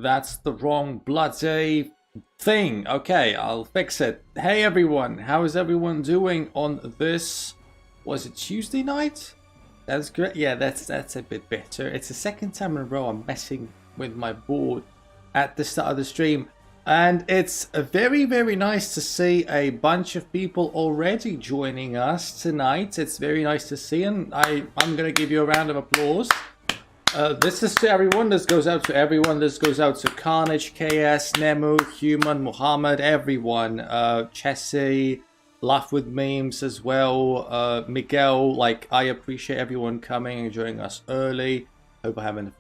That's the wrong bloody thing. Okay, I'll fix it. Hey everyone, how is everyone doing on this? Was it Tuesday night? That's great. Yeah, that's a bit better. It's the second time in a row I'm messing with my board at the start of the stream. And it's very, very nice to see a bunch of people already joining us tonight. It's very nice to see, and I'm going to give you a round of applause. This is to everyone. This goes out to everyone. This goes out to Carnage, KS, Nemu, Human, Muhammad, everyone. Chessie, Laugh with Memes as well. Miguel, I appreciate everyone coming and joining us early. Hope I haven't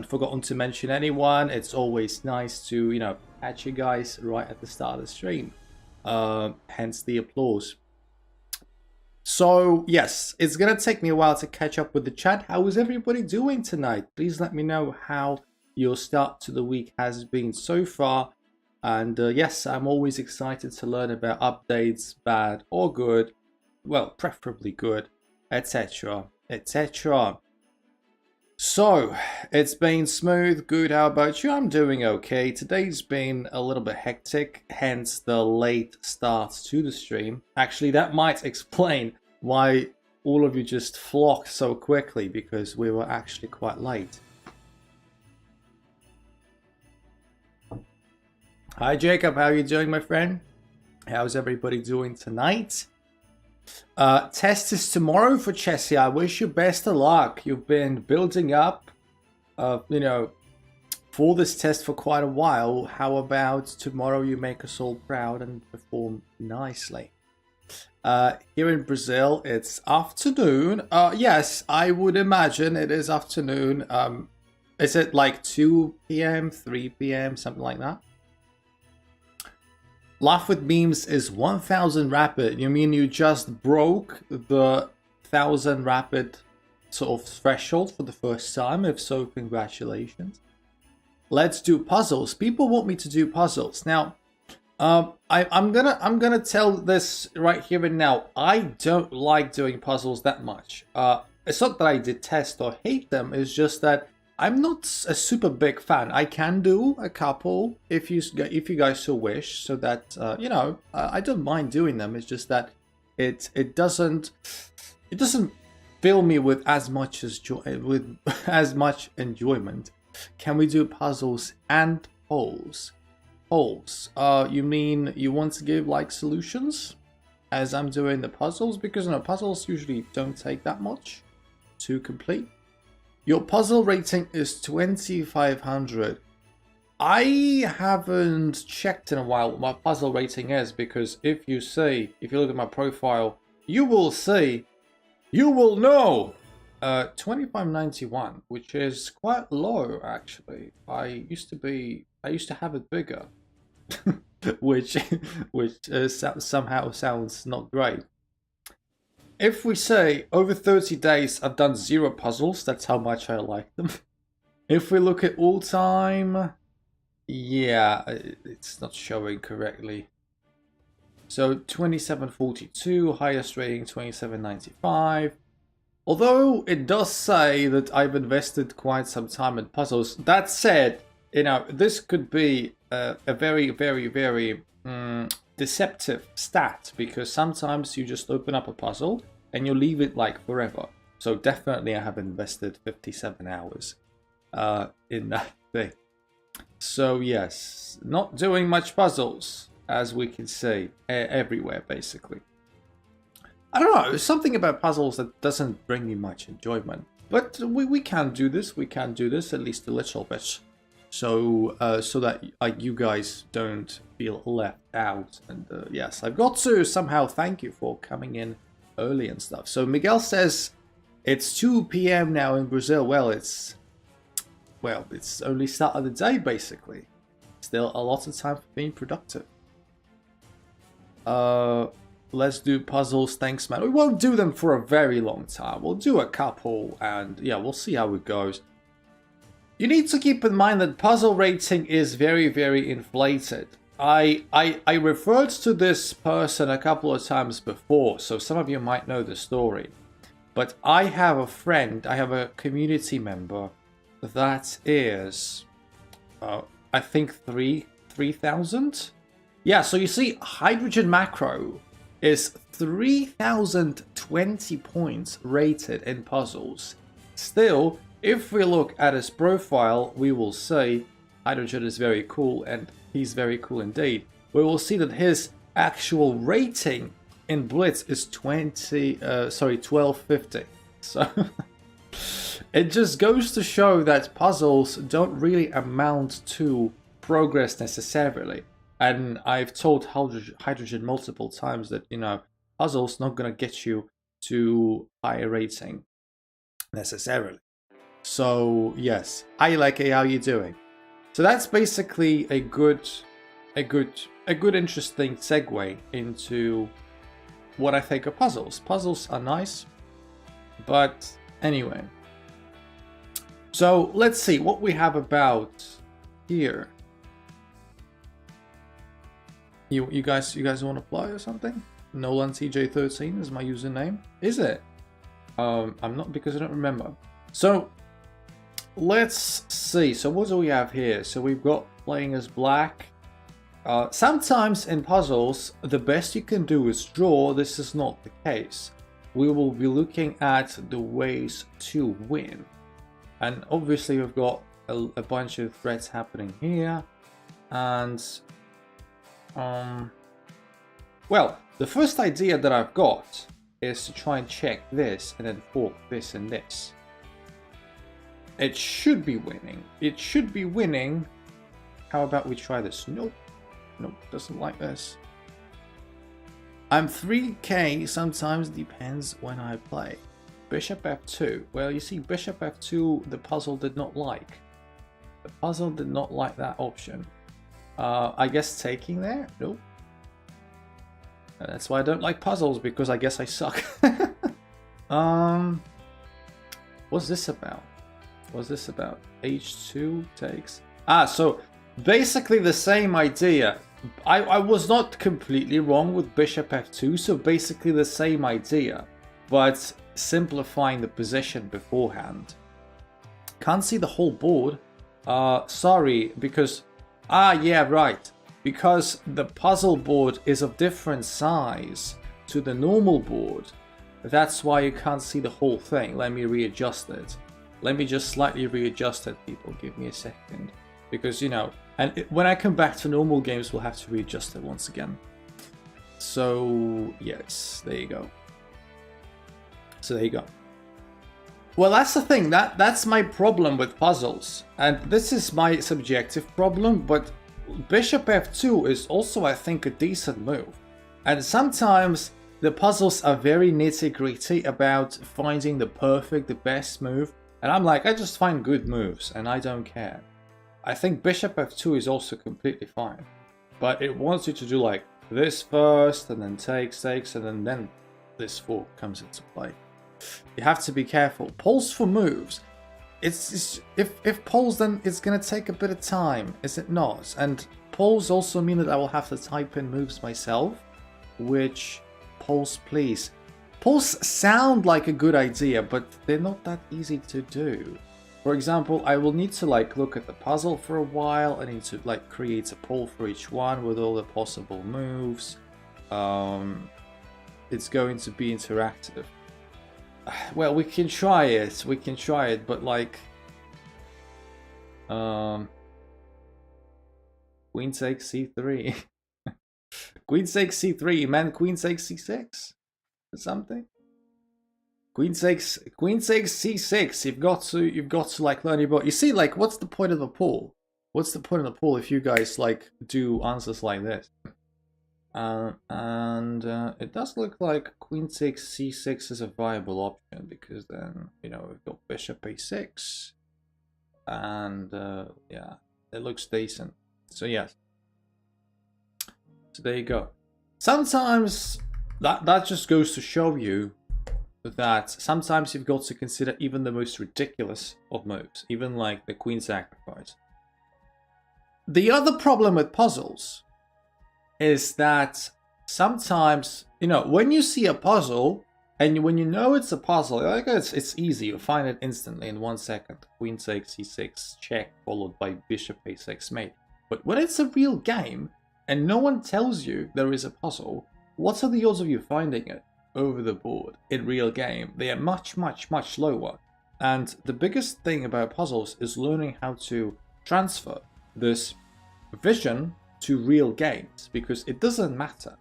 forgotten to mention anyone. It's always nice to, catch you guys right at the start of the stream. Hence the applause. So, yes, it's going to take me a while to catch up with the chat. How is everybody doing tonight? Please let me know how your start to the week has been so far. And yes, I'm always excited to learn about updates, bad or good. Well, preferably good, etc, etc. So, it's been smooth, good. How about you? I'm doing okay. Today's been a little bit hectic, hence the late start to the stream. Actually, that might explain why all of you just flocked so quickly, because we were actually quite late. Hi Jacob, how are you doing, my friend? How's everybody doing tonight? Test is tomorrow for Chessie. I wish you best of luck. You've been building up, for this test for quite a while. How about tomorrow you make us all proud and perform nicely? Here in Brazil, it's afternoon. Yes, I would imagine it is afternoon. Is it like 2 p.m., 3 p.m., something like that? Laugh with Memes is 1000 rapid. You mean you just broke the 1000 rapid sort of threshold for the first time? If so, congratulations. Let's do puzzles. People want me to do puzzles. Now, I'm gonna tell this right here and now. I don't like doing puzzles that much. It's not that I detest or hate them. It's just that I'm not a super big fan. I can do a couple if you guys so wish, so that I don't mind doing them. It's just that it doesn't fill me with as much enjoyment. Can we do puzzles and polls? Polls. You mean you want to give solutions as I'm doing the puzzles? Because puzzles usually don't take that much to complete. Your puzzle rating is 2500. I haven't checked in a while what my puzzle rating is, because if you look at my profile, you will know 2591, which is quite low actually. I used to have it bigger, which somehow sounds not great. If we say over 30 days I've done 0 puzzles, that's how much I like them. If we look at all time, yeah, it's not showing correctly. So 2742, highest rating 2795. Although it does say that I've invested quite some time in puzzles. That said, this could be a very, very, very deceptive stat, because sometimes you just open up a puzzle and you leave it forever. So definitely I have invested 57 hours in that thing. So yes, not doing much puzzles, as we can see everywhere basically. I don't know, there's something about puzzles that doesn't bring me much enjoyment. But we can do this, at least a little bit. So so that you guys don't feel left out. And yes, I've got to somehow thank you for coming in early and stuff. So Miguel says it's 2 p.m. now in Brazil. Well, it's only start of the day basically. Still a lot of time for being productive. Let's do puzzles, thanks man. We won't do them for a very long time. We'll do a couple and yeah, we'll see how it goes. You need to keep in mind that puzzle rating is very, very inflated. I referred to this person a couple of times before, so some of you might know the story. But I have a friend, I have a community member that is I think 3,000. Yeah, so you see, hydrogen macro is 3,020 points rated in puzzles. Still, if we look at his profile, we will say hydrogen is very cool, and he's very cool indeed. We will see that his actual rating in Blitz is 1250. So it just goes to show that puzzles don't really amount to progress necessarily. And I've told Hydrogen multiple times that, you know, puzzles not gonna get you to higher rating necessarily. So yes, hi Leke, how you doing? So that's basically a good interesting segue into what I think of puzzles. Puzzles are nice, but anyway. So let's see what we have about here. You guys want to play or something? Nolan TJ13 is my username. Is it? I'm not, because I don't remember. So let's see. So what do we have here? So we've got playing as black. Sometimes in puzzles, the best you can do is draw. This is not the case. We will be looking at the ways to win. And obviously we've got a bunch of threats happening here. And, well, the first idea that I've got is to try and check this and then fork this and this. It should be winning. It should be winning. How about we try this? Nope. Nope, doesn't like this. I'm 3k, sometimes depends when I play. Bishop f2. Well, you see, bishop f2, the puzzle did not like. The puzzle did not like that option. I guess taking there? Nope. That's why I don't like puzzles, because I guess I suck. What's this about? What's this about? h2 takes. So basically the same idea. I was not completely wrong with bishop f2, so basically the same idea, but simplifying the position beforehand. Can't see the whole board. Sorry, because yeah, right, because the puzzle board is of different size to the normal board. That's why you can't see the whole thing. Let me readjust it. Let me just slightly readjust it, people. Give me a second, because, you know, and when I come back to normal games, we'll have to readjust it once again. So yes, there you go. So there you go. Well, that's the thing. That's my problem with puzzles, and this is my subjective problem. But bishop f2 is also, I think, a decent move. And sometimes the puzzles are very nitty-gritty about finding the perfect, the best move. And I'm like, I just find good moves, and I don't care. I think bishop f2 is also completely fine, but it wants you to do like this first, and then takes, and then this fork comes into play. You have to be careful. Polls for moves. It's if polls, then it's gonna take a bit of time, is it not? And polls also mean that I will have to type in moves myself, which polls, please. Polls sound like a good idea, but they're not that easy to do. For example, I will need to like look at the puzzle for a while. I need to like create a poll for each one with all the possible moves. It's going to be interactive. Well, we can try it. We can try it, but like, queen takes c3. Queen takes c3, man. Queen takes c6 or something. Queen takes c6. You've got to like learn your board. You see, like, what's the point of the poll? What's the point of the poll if you guys like do answers like this? It does look like queen takes c6 is a viable option, because then, you know, we've got bishop a6, and yeah, it looks decent. So yes. So there you go. Sometimes that just goes to show you that sometimes you've got to consider even the most ridiculous of moves, even like the queen sacrifice. The other problem with puzzles is that sometimes, you know, when you see a puzzle And when you know it's a puzzle, like it's easy. You find it instantly in 1 second. Queen takes c6 check, followed by bishop a6 mate. But when it's a real game and no one tells you there is a puzzle, what are the odds of you finding it over the board in real game? They are much, much, much lower. And the biggest thing about puzzles is learning how to transfer this vision to real games, because it doesn't matter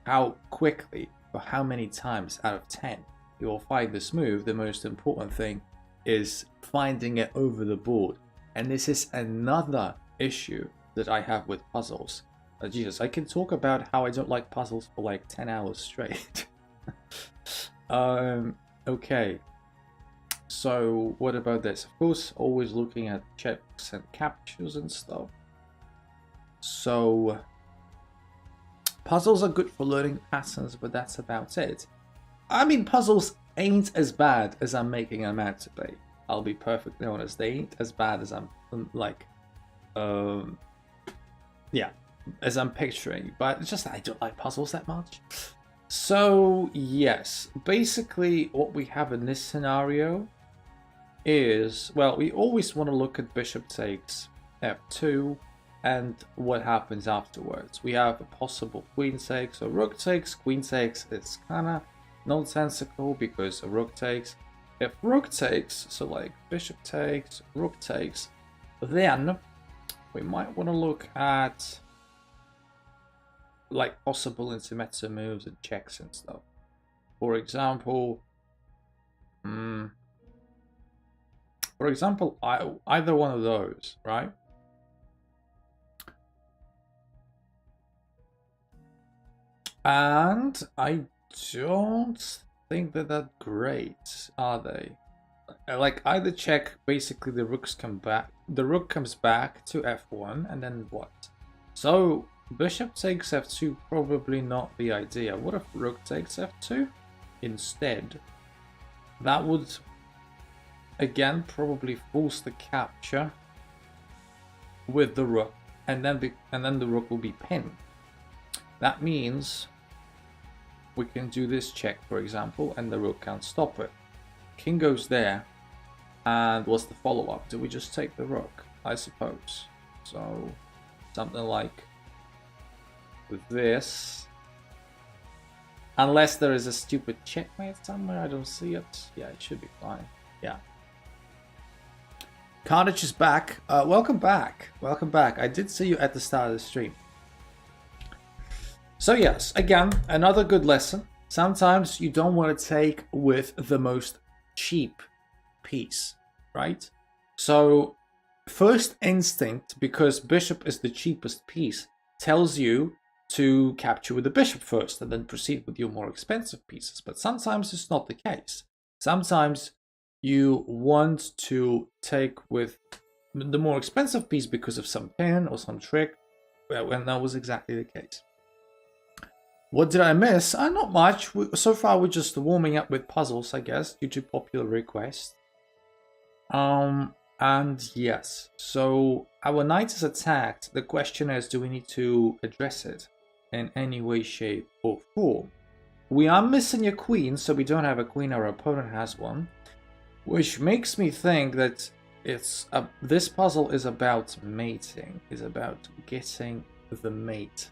how quickly or how many times out of 10 you will find this move. The most important thing is finding it over the board. And this is another issue that I have with puzzles. Jesus, I can talk about how I don't like puzzles for like 10 hours straight. Okay. So what about this? Of course, always looking at checks and captures and stuff. So puzzles are good for learning patterns, but that's about it. I mean, puzzles ain't as bad as I'm making them out to be. I'll be perfectly honest. They ain't as bad as I'm like, yeah, as I'm picturing. But it's just that I don't like puzzles that much. So yes, basically what we have in this scenario is, well, we always want to look at bishop takes f2 and what happens afterwards. We have a possible queen takes or rook takes. Queen takes is kind of nonsensical because a rook takes. If rook takes, so like bishop takes, rook takes, then we might want to look at like possible intermezzo moves and checks and stuff. For example, either one of those, right? And I don't think that they're great, are they? Like either check, basically the rooks come back. The rook comes back to f1, and then what? So bishop takes f2, probably not the idea. What if rook takes f2 instead? That would again probably force the capture with the rook, and then the rook will be pinned. That means we can do this check, for example, and the rook can't stop it. King goes there, and what's the follow-up? Do we just take the rook? I suppose. So something like with this. Unless there is a stupid checkmate somewhere, I don't see it. Yeah, it should be fine. Yeah. Carnage is back. Welcome back. Welcome back. I did see you at the start of the stream. So yes, again, another good lesson. Sometimes you don't want to take with the most cheap piece, right? So first instinct, because bishop is the cheapest piece, tells you to capture with the bishop first and then proceed with your more expensive pieces. But sometimes it's not the case. Sometimes you want to take with the more expensive piece because of some pin or some trick, and that was exactly the case. What did I miss? Not much. So far we're just warming up with puzzles, I guess, due to popular request. And yes, so our knight is attacked. The question is, do we need to address it in any way, shape or form? We are missing a queen, so we don't have a queen. Our opponent has one, which makes me think that this puzzle is about mating, is about getting the mate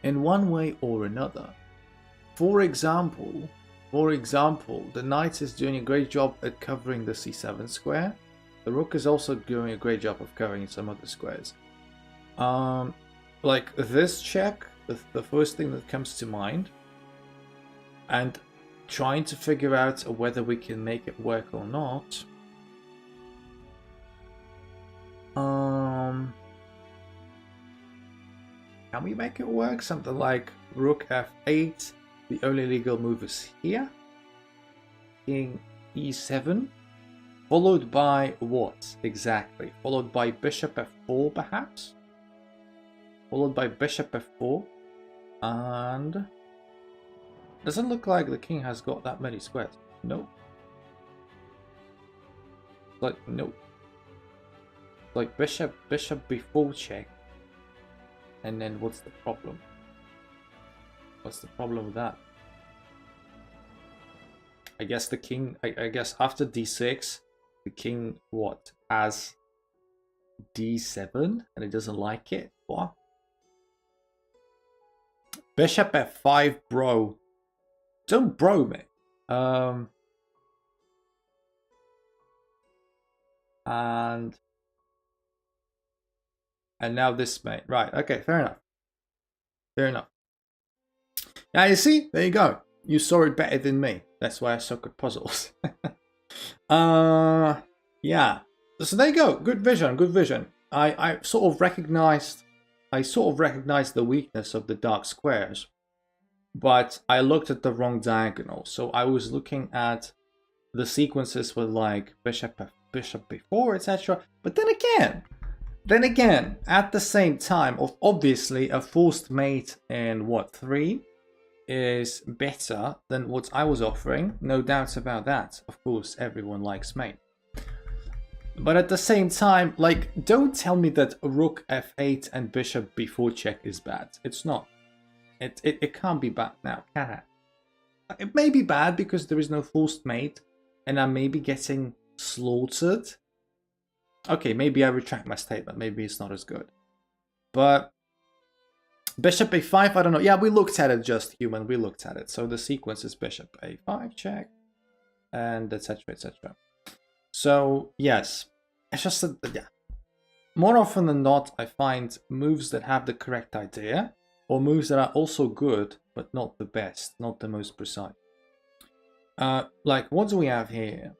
in one way or another. For example, the knight is doing a great job at covering the c7 square. The rook is also doing a great job of covering some other squares. Like this check, the first thing that comes to mind, and trying to figure out whether we can make it work or not. Can we make it work? Something like rook f8. The only legal move is here. King e7. Followed by what exactly? Followed by bishop f4 perhaps? Followed by bishop f4. And doesn't look like the king has got that many squares. Nope. Like, nope. Like bishop b4 check. And then what's the problem? What's the problem with that? I guess the king, I guess after d6, the king, what, has d7, and it doesn't like it? What? Bishop f5, bro. Don't bro me. And now this mate. Right, okay, fair enough. Fair enough. Now you see, there you go. You saw it better than me. That's why I suck at puzzles. Yeah. So there you go. Good vision, good vision. I sort of recognized the weakness of the dark squares, but I looked at the wrong diagonal. So I was looking at the sequences with like bishop b4, etc. But then again, at the same time, obviously a forced mate in what, 3 is better than what I was offering. No doubts about that. Of course, everyone likes mate. But at the same time, like, don't tell me that rook f8 and bishop b4 check is bad. It's not. It can't be bad now, can it? It may be bad because there is no forced mate and I may be getting slaughtered. Okay, maybe I retract my statement. Maybe it's not as good. But bishop a5, I don't know. Yeah, we looked at it, just human. We looked at it. So the sequence is bishop a5 check and etc, etc. So yes, it's just that, yeah. More often than not, I find moves that have the correct idea, or moves that are also good, but not the best, not the most precise. Like, what do we have here?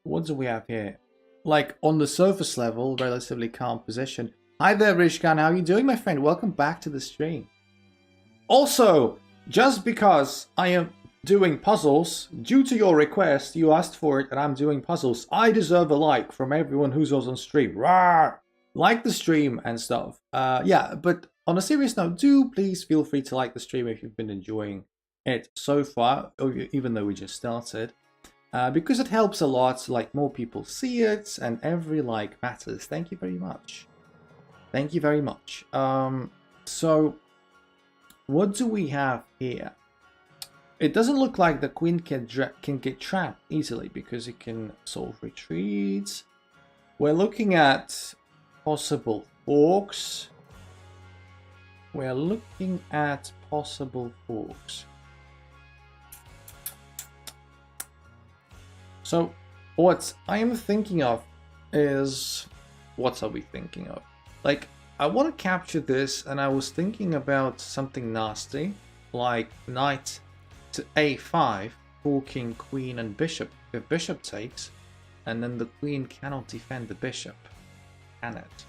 What do we have here? Like, on the surface level, relatively calm position. Hi there, Rishkan. How are you doing, my friend? Welcome back to the stream. Also, just because I am doing puzzles, due to your request, you asked for it, and I'm doing puzzles, I deserve a like from everyone who's on stream. Rawr! Like the stream and stuff. Yeah, but on a serious note, do please feel free to like the stream if you've been enjoying it so far, even though we just started. Because it helps a lot, like more people see it, and every like matters. Thank you very much. Thank you very much. So, what do we have here? It doesn't look like the queen can get trapped easily because it can sort of retreat. We're looking at possible forks. We're looking at possible forks. So what I'm thinking of is, what are we thinking of? Like, I want to capture this, and I was thinking about something nasty, like knight to a5, forking queen and bishop. If bishop takes, and then the queen cannot defend the bishop, can it?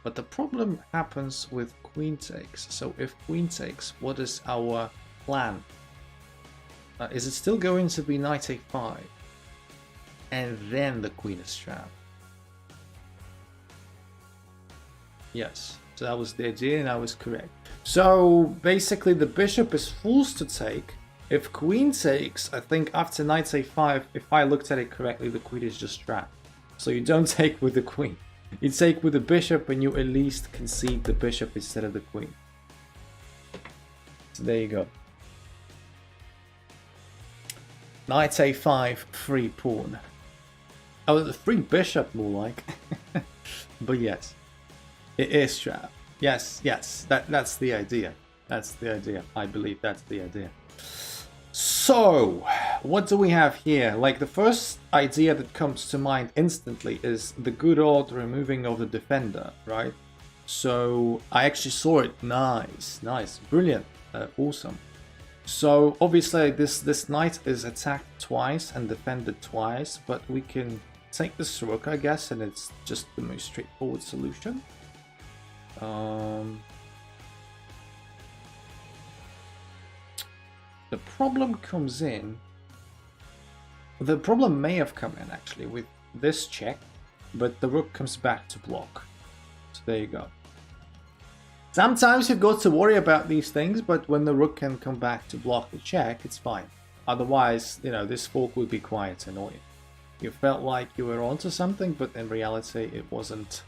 But the problem happens with queen takes. So if queen takes, what is our plan? Is it still going to be knight a5? And then the queen is trapped? Yes, so that was the idea and I was correct. So basically the bishop is forced to take. If queen takes, I think after knight a5, if I looked at it correctly, the queen is just trapped. So you don't take with the queen. You take with the bishop and you at least concede the bishop instead of the queen. So there you go. Knight a5, free pawn. Oh, the free bishop more like. But yes, it is trapped. Yes, yes, that's the idea. That's the idea. I believe that's the idea. So, what do we have here? Like, the first idea that comes to mind instantly is the good old removing of the defender, right? So, I actually saw it. Nice, nice, brilliant, awesome. So, obviously, this knight is attacked twice and defended twice, but we can take this rook, I guess, and it's just the most straightforward solution. The problem comes in, the problem may have come in actually with this check, but the rook comes back to block. So there you go. Sometimes you've got to worry about these things, but when the rook can come back to block the check, it's fine. Otherwise, you know, this fork would be quite annoying. You felt like you were onto something, but in reality it wasn't.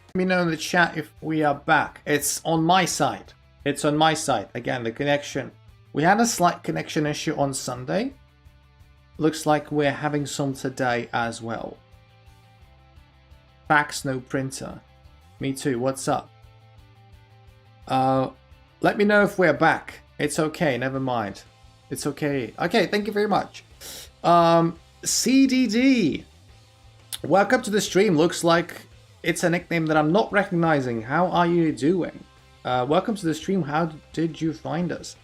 Let me know in the chat if we are back. It's on my side. It's on my side. Again, the connection. We had a slight connection issue on Sunday. Looks like we're having some today as well. Fax, no printer. Me too, what's up? Let me know if we're back. It's okay, never mind. It's okay. Okay, thank you very much. CDD. Welcome to the stream. Looks like it's a nickname that I'm not recognizing. How are you doing? Welcome to the stream. How did you find us?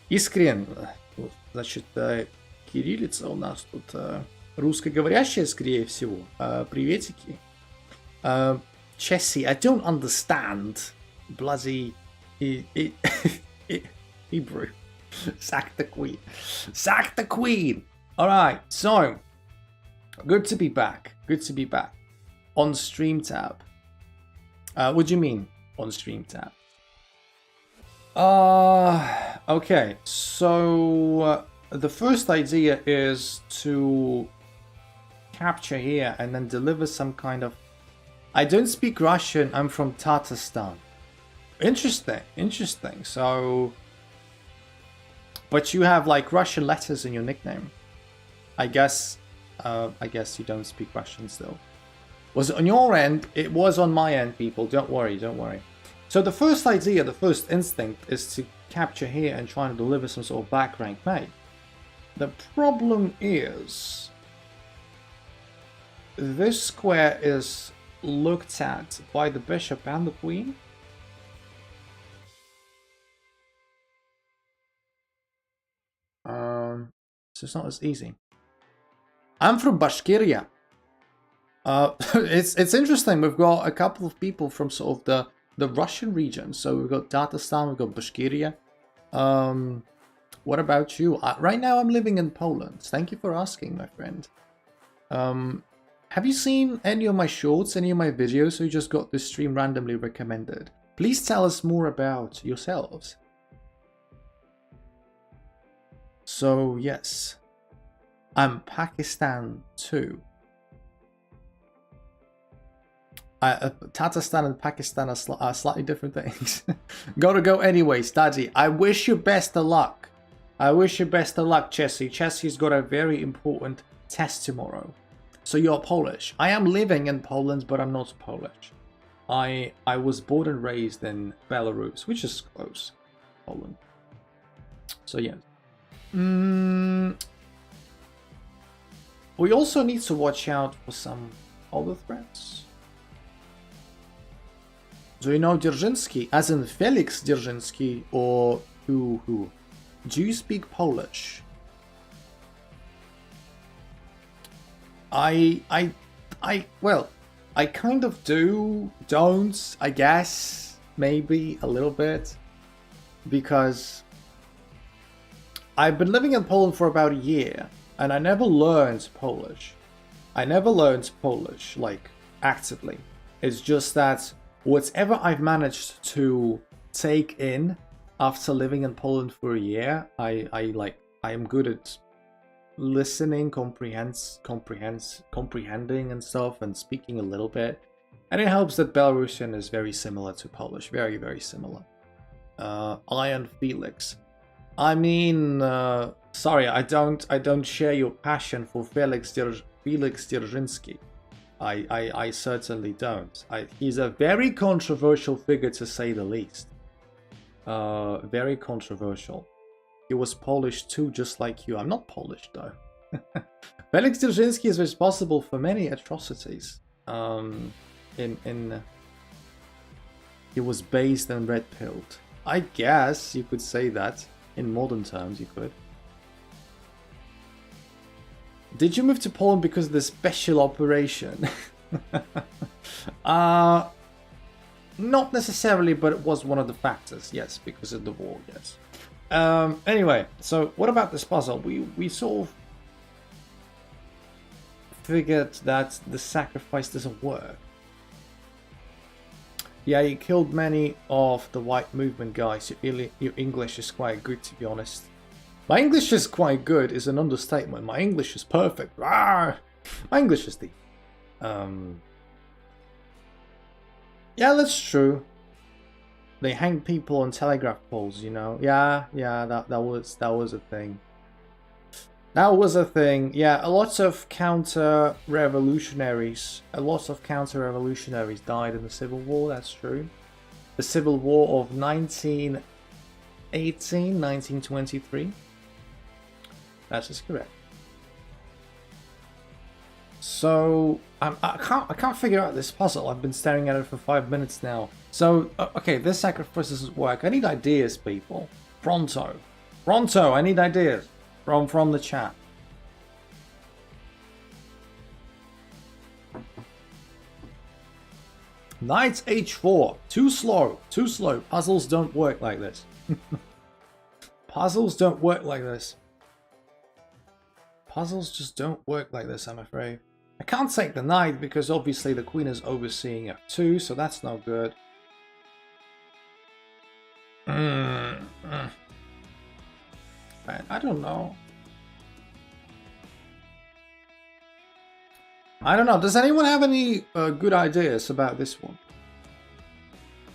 Искрен. Значит, кириллица у нас тут русскоговорящая, скорее всего. Приветики. Chessie, I don't understand. Bloody Hebrew. Sack the queen. Sack the queen! Alright, so. Good to be back. Good to be back. On Stream Tab. What do you mean, on Stream Tab? Okay, so the first idea is to capture here and then deliver some kind of... I don't speak Russian, I'm from Tatarstan. Interesting, interesting. So... But you have like Russian letters in your nickname. I guess you don't speak Russian still. Was it on your end? It was on my end, people. Don't worry, don't worry. So the first idea, the first instinct is to capture here and try and deliver some sort of back rank mate. The problem is this square is looked at by the bishop and the queen. So it's not as easy. I'm from Bashkiria. It's interesting. We've got a couple of people from sort of the Russian region. So we've got Tatarstan, we've got Bashkiria. What about you? Right now I'm living in Poland. Thank you for asking, my friend. Have you seen any of my shorts, any of my videos, or you just got this stream randomly recommended? Please tell us more about yourselves. So yes, I'm Pakistan too. Tatarstan and Pakistan are slightly different things. Gotta go anyway, Stadzi. I wish you best of luck. I wish you best of luck, Chessie. Chessie's got a very important test tomorrow. So you're Polish. I am living in Poland, but I'm not Polish. I was born and raised in Belarus, which is close, Poland. So yeah. We also need to watch out for some other threats. Do you know Dzierżyński, as in Felix Dzierżyński, or who? Do you speak Polish? Well, I kind of do, don't, I guess, maybe a little bit, because I've been living in Poland for about a year, and I never learned Polish. I never learned Polish, like, actively. It's just that whatever I've managed to take in after living in Poland for a year, I am good at listening, comprehending and stuff, and speaking a little bit. And it helps that Belarusian is very similar to Polish, very, very similar. Iron Felix. I mean, sorry, I don't share your passion for Felix Dzierżyński. I certainly don't. He's a very controversial figure, to say the least. Very controversial. He was Polish too, just like you. I'm not Polish though. Felix Dzierżyński is responsible for many atrocities. He was based and red-pilled. I guess you could say that. In modern terms, you could. Did you move to Poland because of the special operation? Not necessarily, but it was one of the factors. Yes, because of the war. Yes. Anyway, so what about this puzzle? We sort of figured that the sacrifice doesn't work. Yeah, you killed many of the white movement guys. Your English is quite good, to be honest. My English is quite good is an understatement. My English is perfect. Rawr! My English is deep. Yeah, that's true. They hang people on telegraph poles, you know. Yeah, that was a thing. That was a thing. Yeah, a lot of counter-revolutionaries. A lot of counter-revolutionaries died in the Civil War, that's true. The Civil War of 1918, 1923. That is correct. So I can't figure out this puzzle. I've been staring at it for 5 minutes now. So okay, this sacrifice doesn't work. I need ideas, people. Pronto, pronto. I need ideas from the chat. Knight h4. Too slow. Too slow. Puzzles don't work like this. Puzzles don't work like this. Puzzles just don't work like this, I'm afraid. I can't take the knight because obviously the queen is overseeing f2, so that's no good. Man, I don't know. I don't know. Does anyone have any good ideas about this one?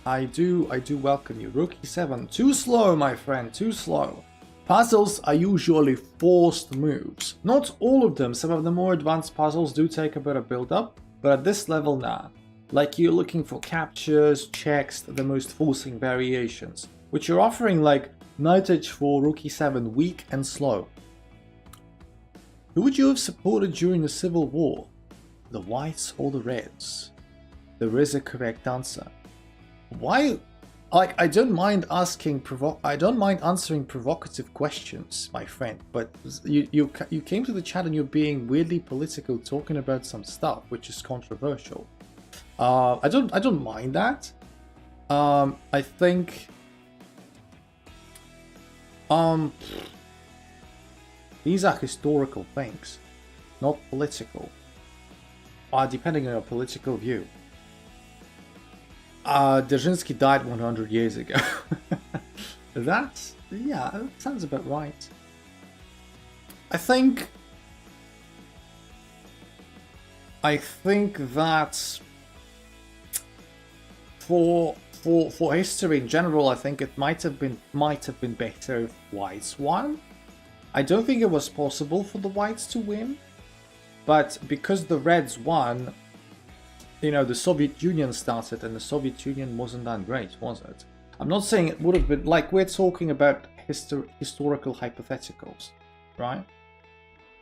I do welcome you. Rook e7. Too slow, my friend. Too slow. Puzzles are usually forced moves. Not all of them. Some of the more advanced puzzles do take a bit of build-up, but at this level, nah. Like you're looking for captures, checks, the most forcing variations, which you're offering like knight h4, rook e7, weak and slow. Who would you have supported during the Civil War? The whites or the reds? There is a correct answer. Why? Like, I don't mind answering provocative questions, my friend, but you came to the chat and you're being weirdly political, talking about some stuff which is controversial. I don't mind that. I think these are historical things, not political. Depending on your political view. Dzerzhinsky died 100 years ago. That sounds about right. I think that for history in general, I think it might have been better if whites won. I don't think it was possible for the whites to win, but because the reds won, you know, the Soviet Union started, and the Soviet Union wasn't that great, was it? I'm not saying it would have been, like, we're talking about historical hypotheticals, right?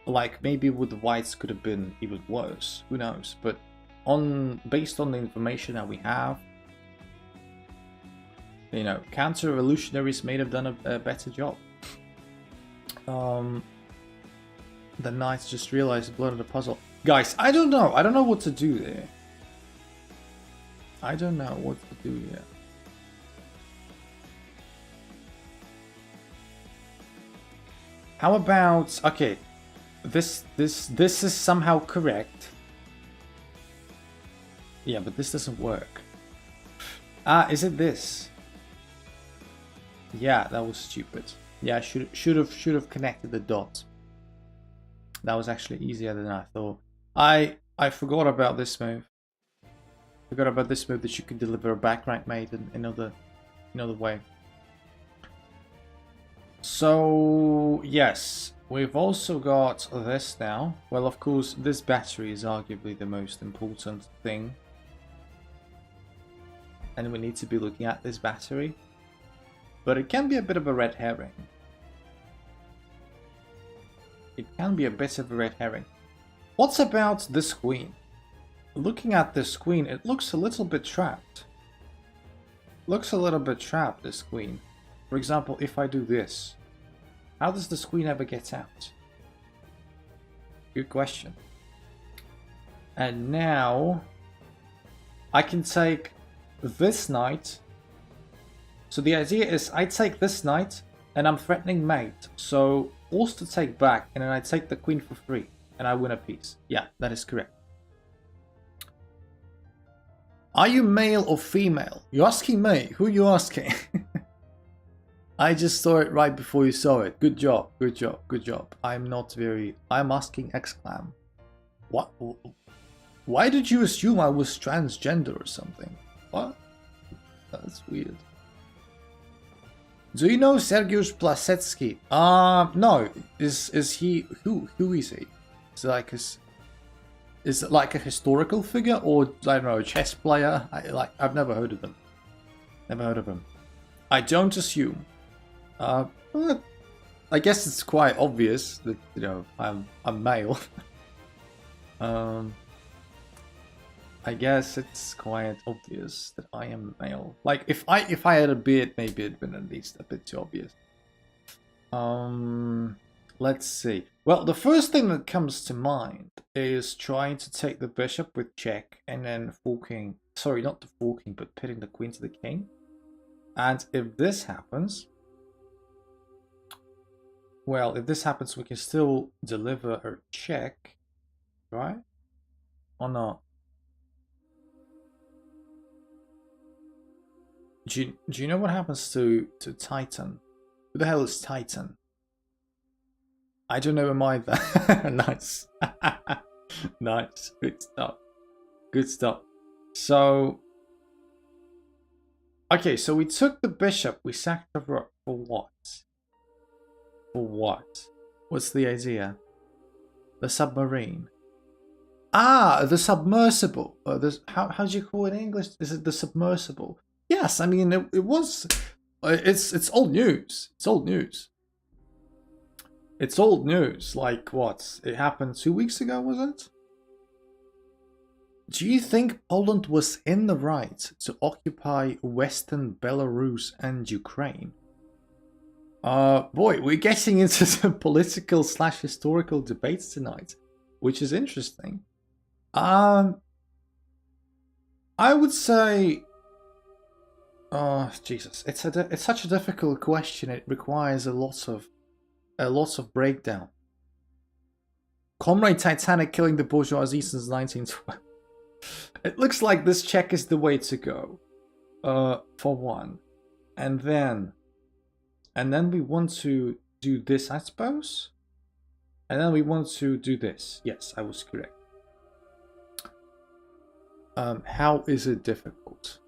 Like, maybe with the whites could have been even worse, who knows? But based on the information that we have, you know, counter-revolutionaries may have done a better job. The knights just realized the blood of the puzzle. Guys, I don't know what to do there. I don't know what to do here. How about, okay, this is somehow correct. Yeah, but this doesn't work. Is it this? Yeah, that was stupid. Yeah, should have connected the dots. That was actually easier than I thought. I forgot about this move. Forgot about this move, that you could deliver a back rank mate in another way. So yes, we've also got this now. Well, of course, this battery is arguably the most important thing, and we need to be looking at this battery. But it can be a bit of a red herring. It can be a bit of a red herring. What about this queen? Looking at this queen, it looks a little bit trapped. Looks a little bit trapped, this queen. For example, if I do this, how does this queen ever get out? Good question. And now I can take this knight. So the idea is I take this knight and I'm threatening mate. So also to take back, and then I take the queen for free and I win a piece. Yeah, that is correct. Are you male or female? You're asking me. Who are you asking? I just saw it right before you saw it. Good job, good job, good job. I'm asking Exclam. What? Why did you assume I was transgender or something? What? That's weird. Do you know Sergiusz Plasecki? No. Is he who is he? Is it like is it like a historical figure, or I don't know, a chess player? I've never heard of them. Never heard of him. I don't assume. Well, I guess it's quite obvious that, you know, I'm male. I guess it's quite obvious that I am male. Like if I had a beard, maybe it'd been at least a bit too obvious. Let's see. Well, the first thing that comes to mind is trying to take the bishop with check and then forking. Sorry, not the forking, but pitting the queen to the king. And if this happens, well, if this happens, we can still deliver a check, right? Or not? Do you know what happens to Titan? Who the hell is Titan? I don't know him either. Nice. Nice. Good stuff. Good stuff. So, okay, so we took the bishop, we sacked the rook for what? For what? What's the idea? The submarine. Ah, the submersible. How do you call it in English? Is it the submersible? Yes, I mean it was. It's old news. It's old news. It's old news. Like what? It happened 2 weeks ago, was it? Do you think Poland was in the right to occupy Western Belarus and Ukraine? Boy, we're getting into some political / historical debates tonight, which is interesting. I would say, oh Jesus, it's such a difficult question. It requires a lot of breakdown. Comrade Titanic killing the bourgeoisie since 1912. It looks like this check is the way to go, for one, and then we want to do this, I suppose, and then we want to do this. Yes, I was correct. How is it difficult?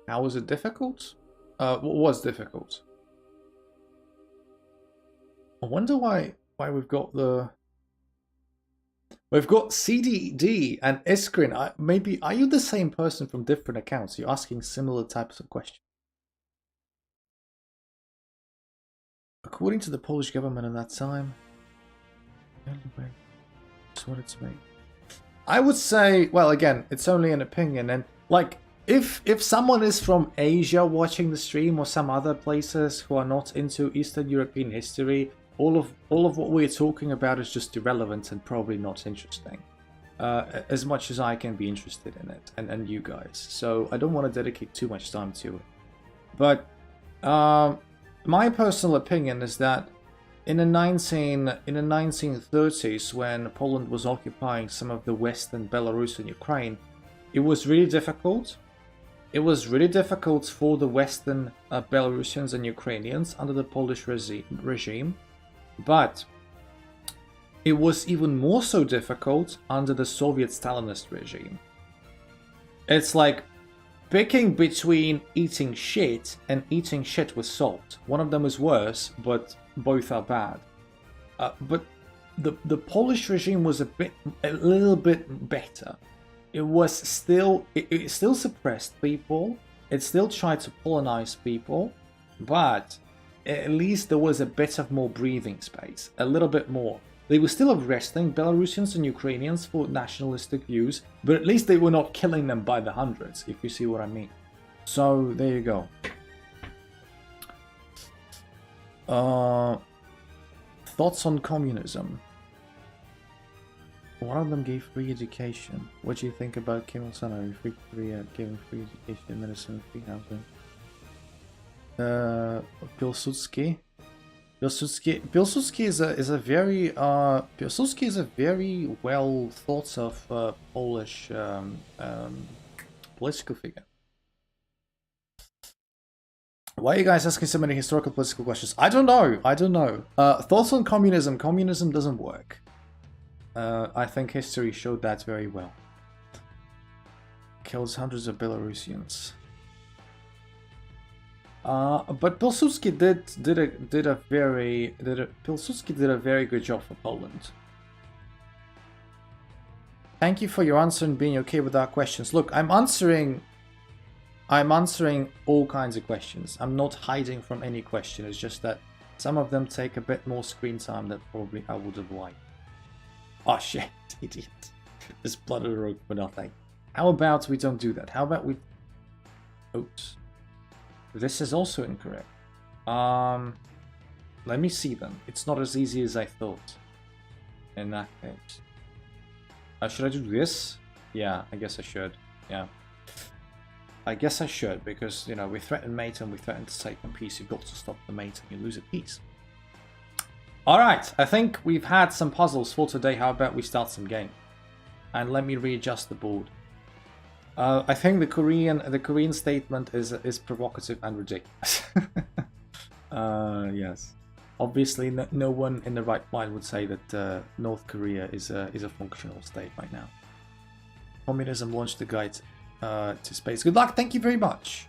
How was it difficult? What was difficult? I wonder why we've got CDD and Iskrin. Maybe are you the same person from different accounts? You're asking similar types of questions. According to the Polish government at that time, just wanted to make. I would say, well, again, it's only an opinion, and like if someone is from Asia watching the stream or some other places who are not into Eastern European history, all of what we're talking about is just irrelevant and probably not interesting. As much as I can be interested in it, and you guys. So I don't want to dedicate too much time to it. But my personal opinion is that in the 1930s, when Poland was occupying some of the western Belarus and Ukraine, it was really difficult. It was really difficult for the western Belarusians and Ukrainians under the Polish regime, but it was even more so difficult under the Soviet Stalinist regime. It's like picking between eating shit and eating shit with salt. One of them is worse, but both are bad. But the Polish regime was a little bit better. It was still it still suppressed people. It still tried to colonize people, but at least there was a bit of more breathing space, a little bit more. They were still arresting Belarusians and Ukrainians for nationalistic views, but at least they were not killing them by the hundreds, if you see what I mean. So, there you go. Thoughts on communism? One of them gave free education. What do you think about Kim Il-sung giving free education, medicine, free housing? Pilsudski is a very well thought of Polish political figure. Why are you guys asking so many historical political questions? I don't know. Thoughts on communism? Communism doesn't work. I think history showed that very well. kills hundreds of Belarusians. But Pilsudski did a very good job for Poland. Thank you for your answer and being okay with our questions. Look, I'm answering all kinds of questions. I'm not hiding from any question. It's just that some of them take a bit more screen time than probably I would have liked. Oh shit, idiot. Just blooded a rogue for nothing. How about we don't do that? How about we... Oops. This is also incorrect. Let me see then. It's not as easy as I thought. In that case. Should I do this? Yeah, I guess I should. Yeah. I guess I should, because, you know, we threaten mate and we threaten to take a piece. You've got to stop the mate and you lose a piece. Alright, I think we've had some puzzles for today. How about we start some game? And let me readjust the board. I think the Korean statement is provocative and ridiculous. Yes. Obviously, no one in the right mind would say that North Korea is a functional state right now. Communism launched the guide to space. Good luck. Thank you very much.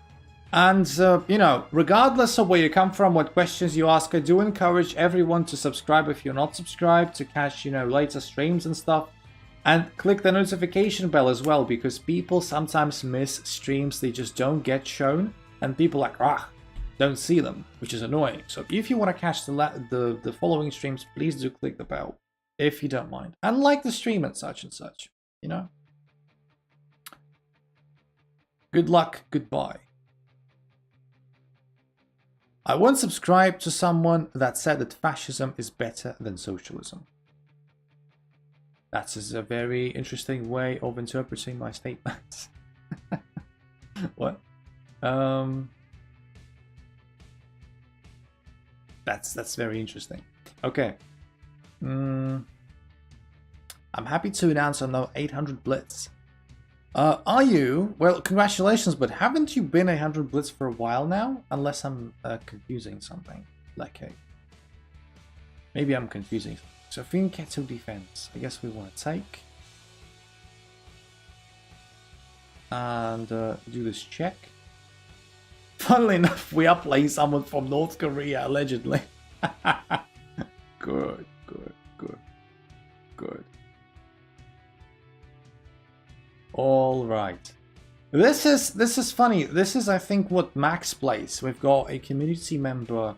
And, you know, regardless of where you come from, what questions you ask, I do encourage everyone to subscribe if you're not subscribed to catch, you know, later streams and stuff. And click the notification bell as well, because people sometimes miss streams they just don't get shown. And people like, don't see them, which is annoying. So if you want to catch the following streams, please do click the bell, if you don't mind. And like the stream and such, you know? Good luck, goodbye. I once subscribed to someone that said that fascism is better than socialism. That is a very interesting way of interpreting my statements. What? That's very interesting. Okay. I'm happy to announce I'm now 800 Blitz. Are you? Well, congratulations, but haven't you been 800 Blitz for a while now? Unless I'm confusing something. Like, maybe I'm confusing something. So Finketo defense, I guess we want to take. And do this check. Funnily enough, we are playing someone from North Korea, allegedly. Good. All right. This is funny. This is, I think, what Max plays. We've got a community member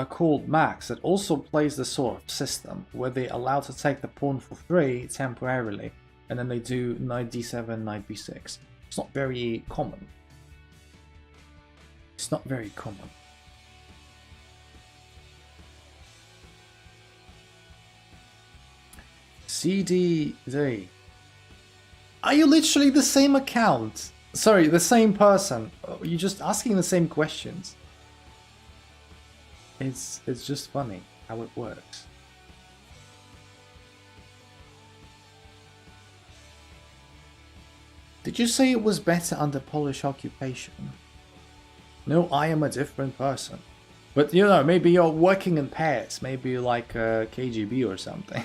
called Max that also plays the sort of system where they allow to take the pawn for free temporarily, and then they do knight d7, knight b6. It's not very common. It's not very common. CDD. Are you literally the same account? Sorry, the same person. You're just asking the same questions. It's just funny how it works. Did you say it was better under Polish occupation? No, I am a different person. But, you know, maybe you're working in pairs. Maybe you're like KGB or something.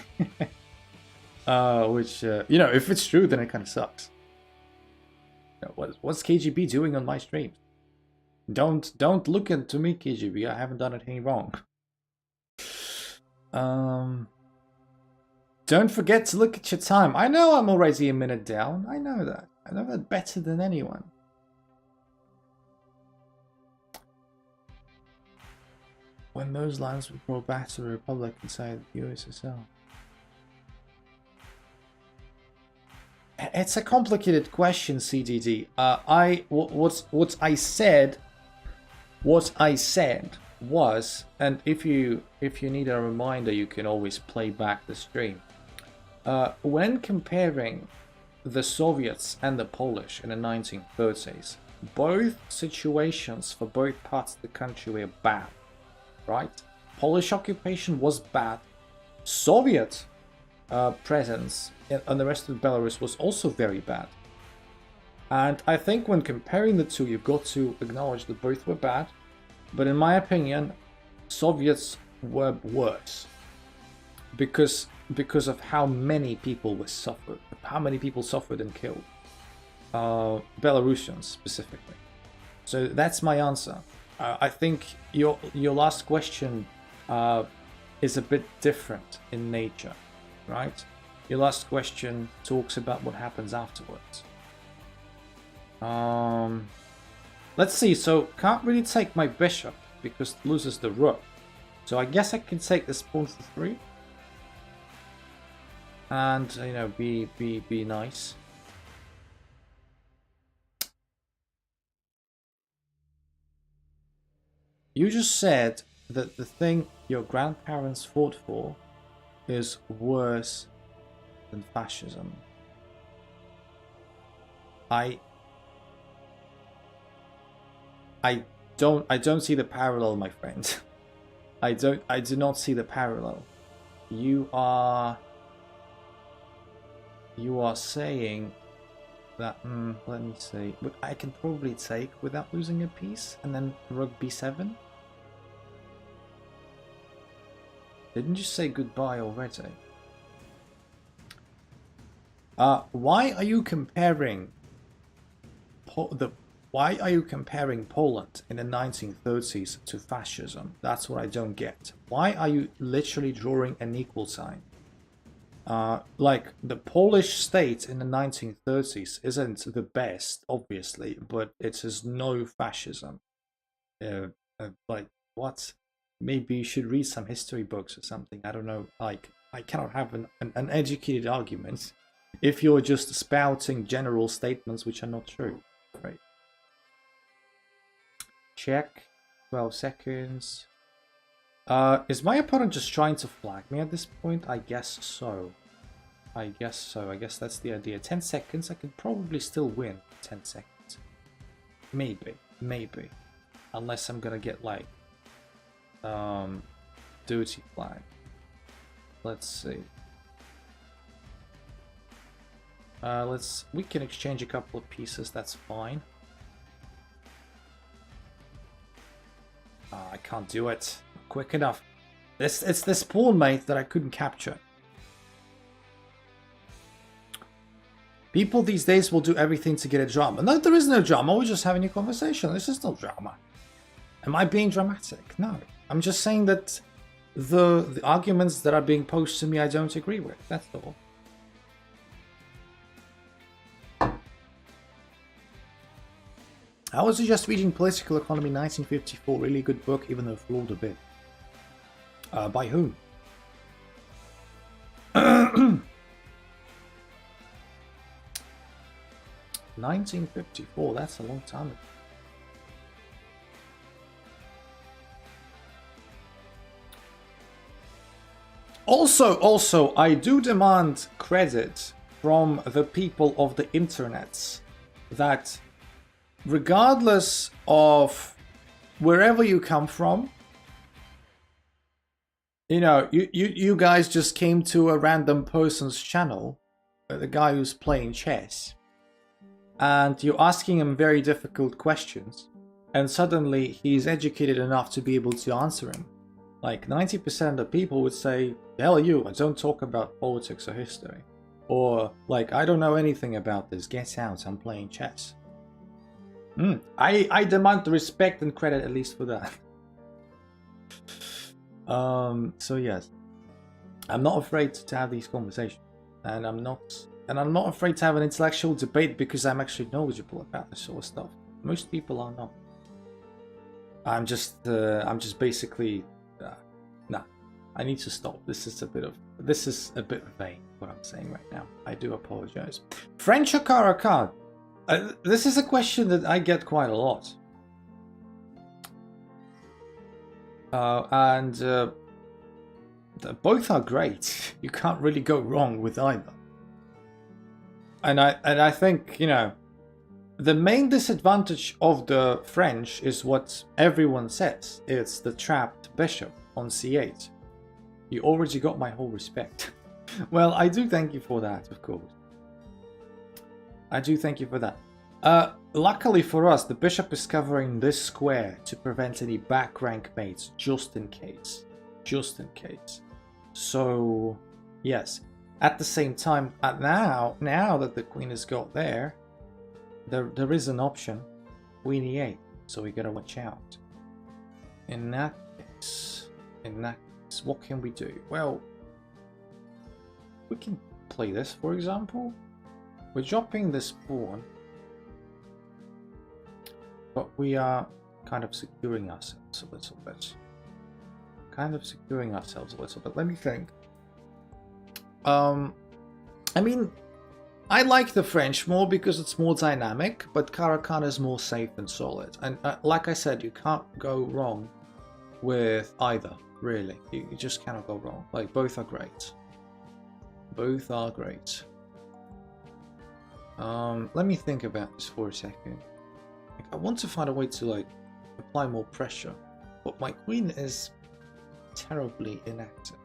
Which, you know, if it's true, then it kind of sucks. What's KGB doing on my streams? Don't look into me, KGB. I haven't done anything wrong. Don't forget to look at your time. I know I'm already a minute down. I know that. I know that better than anyone. When those lines were brought back to the Republic inside the USSR. It's a complicated question, CDD. What I said was, and if you need a reminder, you can always play back the stream. When comparing the Soviets and the Polish in the 1930s, both situations for both parts of the country were bad, right? Polish occupation was bad. Soviet presence on the rest of Belarus was also very bad. And I think when comparing the two, you've got to acknowledge that both were bad. But in my opinion, Soviets were worse because of how many people were suffered, how many people suffered and killed. Belarusians specifically. So that's my answer. I think your last question is a bit different in nature, right? Your last question talks about what happens afterwards. Let's see. So can't really take my bishop because it loses the rook. So I guess I can take this pawn for 3. And you know, be nice. You just said that the thing your grandparents fought for is worse than fascism. I don't see the parallel, my friend. I do not see the parallel. You are saying that, let me see, but I can probably take without losing a piece, and then rook b7. Didn't you say goodbye already? Why are you comparing why are you comparing Poland in the 1930s to fascism? That's what I don't get. Why are you literally drawing an equal sign? Like, the Polish state in the 1930s isn't the best, obviously, but it is no fascism. Like, what? Maybe you should read some history books or something. I don't know. Like, I cannot have an educated argument if you're just spouting general statements which are not true. Right. Check. 12 seconds. Is my opponent just trying to flag me at this point? I guess so. I guess that's the idea. 10 seconds, I can probably still win 10 seconds. Maybe. Unless I'm gonna get, like, duty flag. Let's see. We can exchange a couple of pieces, that's fine. I can't do it quick enough. It's this pawn, mate, that I couldn't capture. People these days will do everything to get a drama. No, there is no drama. We're just having a conversation. This is no drama. Am I being dramatic? No. I'm just saying that the arguments that are being posed to me I don't agree with. That's all. I was just reading Political Economy 1954. Really good book, even though flawed a bit. By whom? 1954, that's a long time ago. Also, I do demand credit from the people of the internet that regardless of wherever you come from, you know, you guys just came to a random person's channel, the guy who's playing chess, and you're asking him very difficult questions, and suddenly he's educated enough to be able to answer him. Like 90% of the people would say, "The hell are you? I don't talk about politics or history." Or like, "I don't know anything about this. Get out, I'm playing chess." I demand the respect and credit at least for that. So yes, I'm not afraid to have these conversations, and I'm not afraid to have an intellectual debate because I'm actually knowledgeable about this sort of stuff. Most people are not. I'm just basically, nah. I need to stop. This is a bit vain what I'm saying right now. I do apologize. French or Caracal? This is a question that I get quite a lot. Both are great. You can't really go wrong with either. And I think, you know, the main disadvantage of the French is what everyone says. It's the trapped bishop on c8. You already got my whole respect. Well, I do thank you for that, of course. I do thank you for that. Luckily for us, the bishop is covering this square to prevent any back rank mates, just in case. Just in case. So, yes. At the same time, now that the queen has got there, there is an option. Queen e8, so we gotta watch out. In that case, what can we do? Well, we can play this, for example. We're dropping this pawn, but we are kind of securing ourselves a little bit. Let me think. I mean, I like the French more because it's more dynamic, but Caro-Kann is more safe and solid. And like I said, you can't go wrong with either, really. You just cannot go wrong. Like, both are great. Both are great. Let me think about this for a second. Like, I want to find a way to, like, apply more pressure, but my queen is terribly inactive.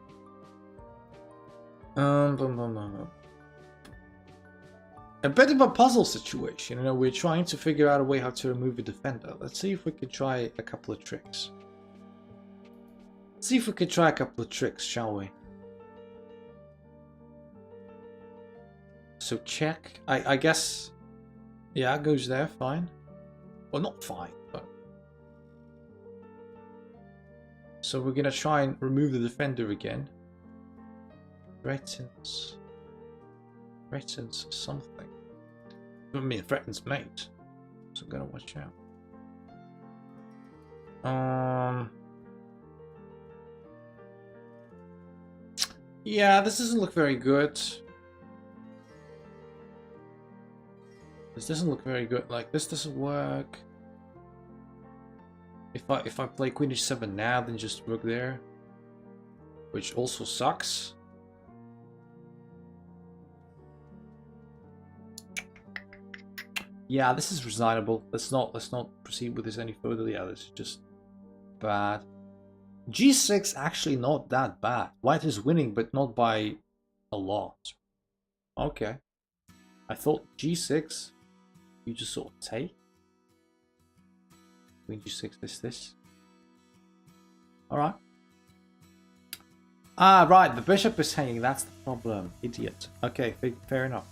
A bit of a puzzle situation, you know, we're trying to figure out a way how to remove a defender. Let's see if we could try a couple of tricks. Shall we? So check, I guess, yeah, it goes there, fine. Well, not fine, but... So we're gonna try and remove the defender again. Threatens something. I mean, it threatens mate. So gotta watch out. Yeah, this doesn't look very good. Like, this doesn't work. If I play Queen h7 now, then just rook there, which also sucks. Yeah, this is resignable. Let's not proceed with this any further. Yeah, this is just bad. G6 actually not that bad. White is winning, but not by a lot. Okay. I thought G6, you just sort of take. Queen G6, this. Alright. Ah, right, the bishop is hanging, that's the problem. Idiot. Okay, fair enough.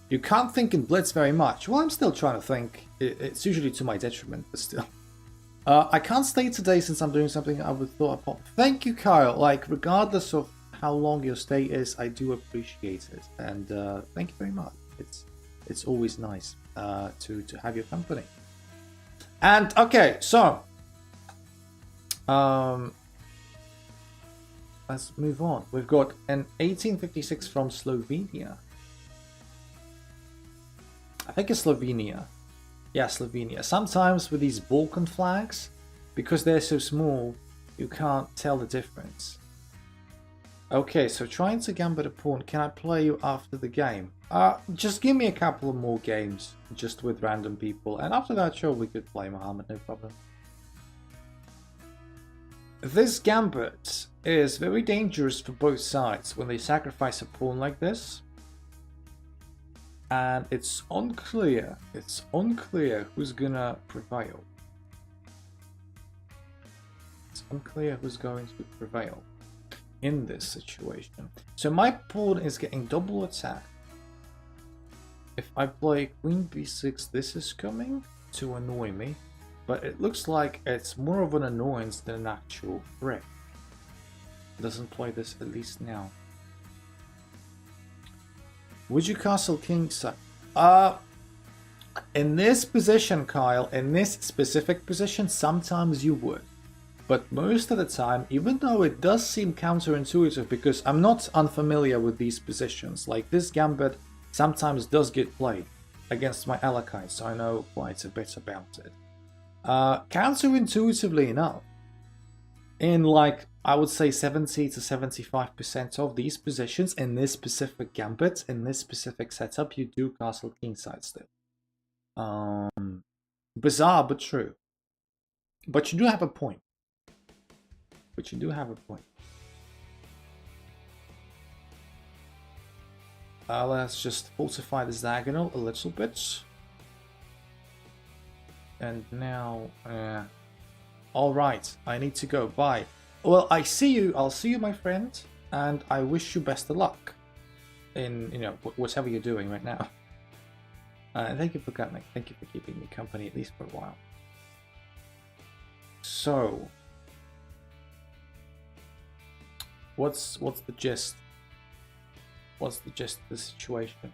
You can't think in blitz very much. Well, I'm still trying to think. It's usually to my detriment, but still. I can't stay today since I'm doing something I would thought upon. Thank you, Kyle. Like, regardless of how long your stay is, I do appreciate it. And thank you very much. It's always nice to have your company. And, okay, so... let's move on. We've got an 1856 from Slovenia. I think it's Slovenia. Yeah, Slovenia. Sometimes with these Balkan flags, because they're so small, you can't tell the difference. Okay, so trying to gambit a pawn. Can I play you after the game? Just give me a couple of more games, just with random people, and after that, sure, we could play Mohammed, no problem. This gambit is very dangerous for both sides when they sacrifice a pawn like this. And it's unclear who's gonna prevail. It's unclear who's going to prevail in this situation. So my pawn is getting double attack. If I play Queen b6, this is coming to annoy me. But it looks like it's more of an annoyance than an actual threat. It doesn't play this, at least now. Would you castle kingside? In this position, Kyle, in this specific position, sometimes you would. But most of the time, even though it does seem counterintuitive, because I'm not unfamiliar with these positions, like this gambit sometimes does get played against my Alakite, so I know quite a bit about it. Counterintuitively enough, in like, I would say 70 to 75% of these positions in this specific gambit, in this specific setup, you do castle kingside still. Bizarre, but true. But you do have a point. Let's just fortify this diagonal a little bit. And now, all right, I need to go. Bye. Well, I'll see you, my friend, and I wish you best of luck in, you know, whatever you're doing right now. Thank you for coming. Thank you for keeping me company at least for a while. So, what's the gist? What's the gist of the situation?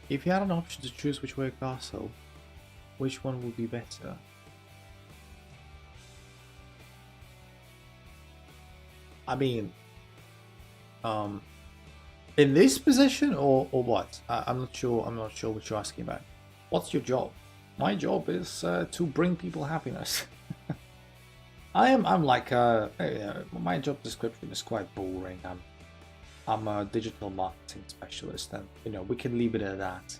If you had an option to choose which way castle, which one would be better? I mean, in this position or what? I'm not sure. I'm not sure what you're asking about. What's your job? My job is to bring people happiness. I'm like my job description is quite boring. I'm a digital marketing specialist, and we can leave it at that.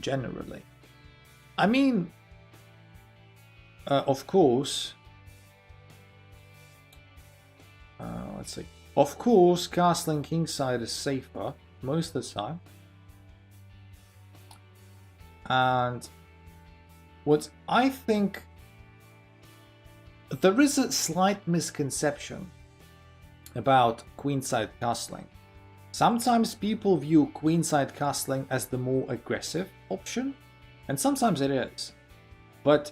Generally, I mean, of course. Let's see. Of course, castling kingside is safer most of the time. And what I think, there is a slight misconception about queenside castling. Sometimes people view queenside castling as the more aggressive option, and sometimes it is. But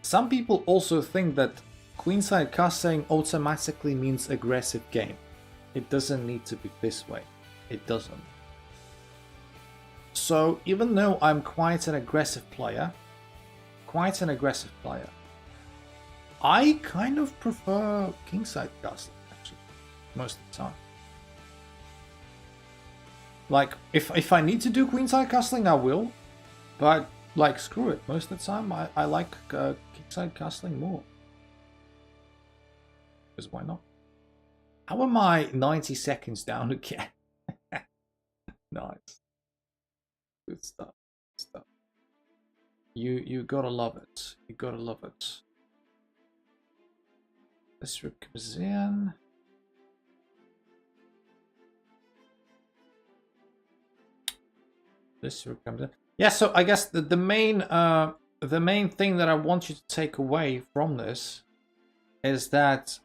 some people also think that queenside castling automatically means aggressive game. It doesn't need to be this way. It doesn't. So even though I'm quite an aggressive player, I kind of prefer kingside castling actually, most of the time. Like if I need to do queenside castling, I will, but like screw it. Most of the time, I like kingside castling more. Because why not? How am I 90 seconds down again? Nice. Good stuff. Good stuff. You gotta love it. You gotta love it. This rook comes in. This rook comes in. Yeah, so I guess the main thing that I want you to take away from this is that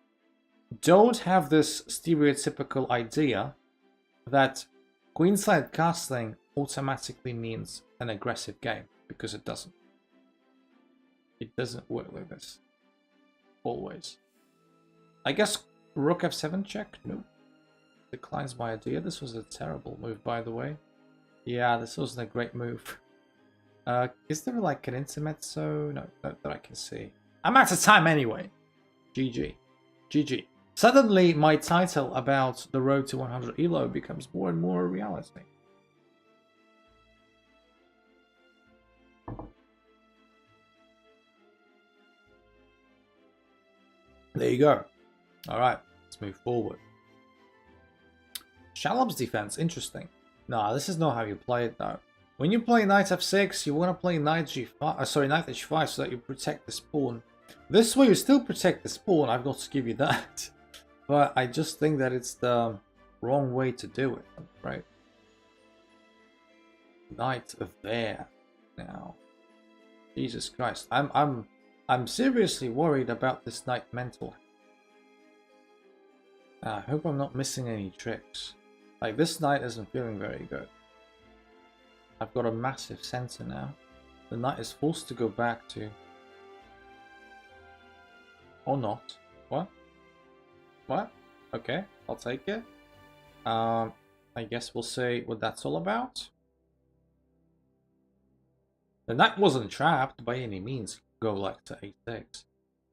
don't have this stereotypical idea that queenside castling automatically means an aggressive game, because it doesn't. It doesn't work like this. Always. I guess rook f7 check? No. Declines my idea. This was a terrible move, by the way. Yeah, this wasn't a great move. Is there like an intermezzo? No, that I can see. I'm out of time anyway. GG. GG. Suddenly, my title about the road to 100 ELO becomes more and more a reality. There you go. Alright, let's move forward. Shalom's defense, interesting. Nah, this is not how you play it though. When you play knight f6, you want to play knight g5, sorry, knight h5 so that you protect the pawn. This way you still protect the pawn, I've got to give you that. But I just think that it's the wrong way to do it, right? Knight there now. Jesus Christ, I'm seriously worried about this knight mental. I hope I'm not missing any tricks. Like, this knight isn't feeling very good. I've got a massive center now. The knight is forced to go back to... Or not. What? What? Okay, I'll take it. I guess we'll say what that's all about. The knight wasn't trapped by any means. Go like to a6.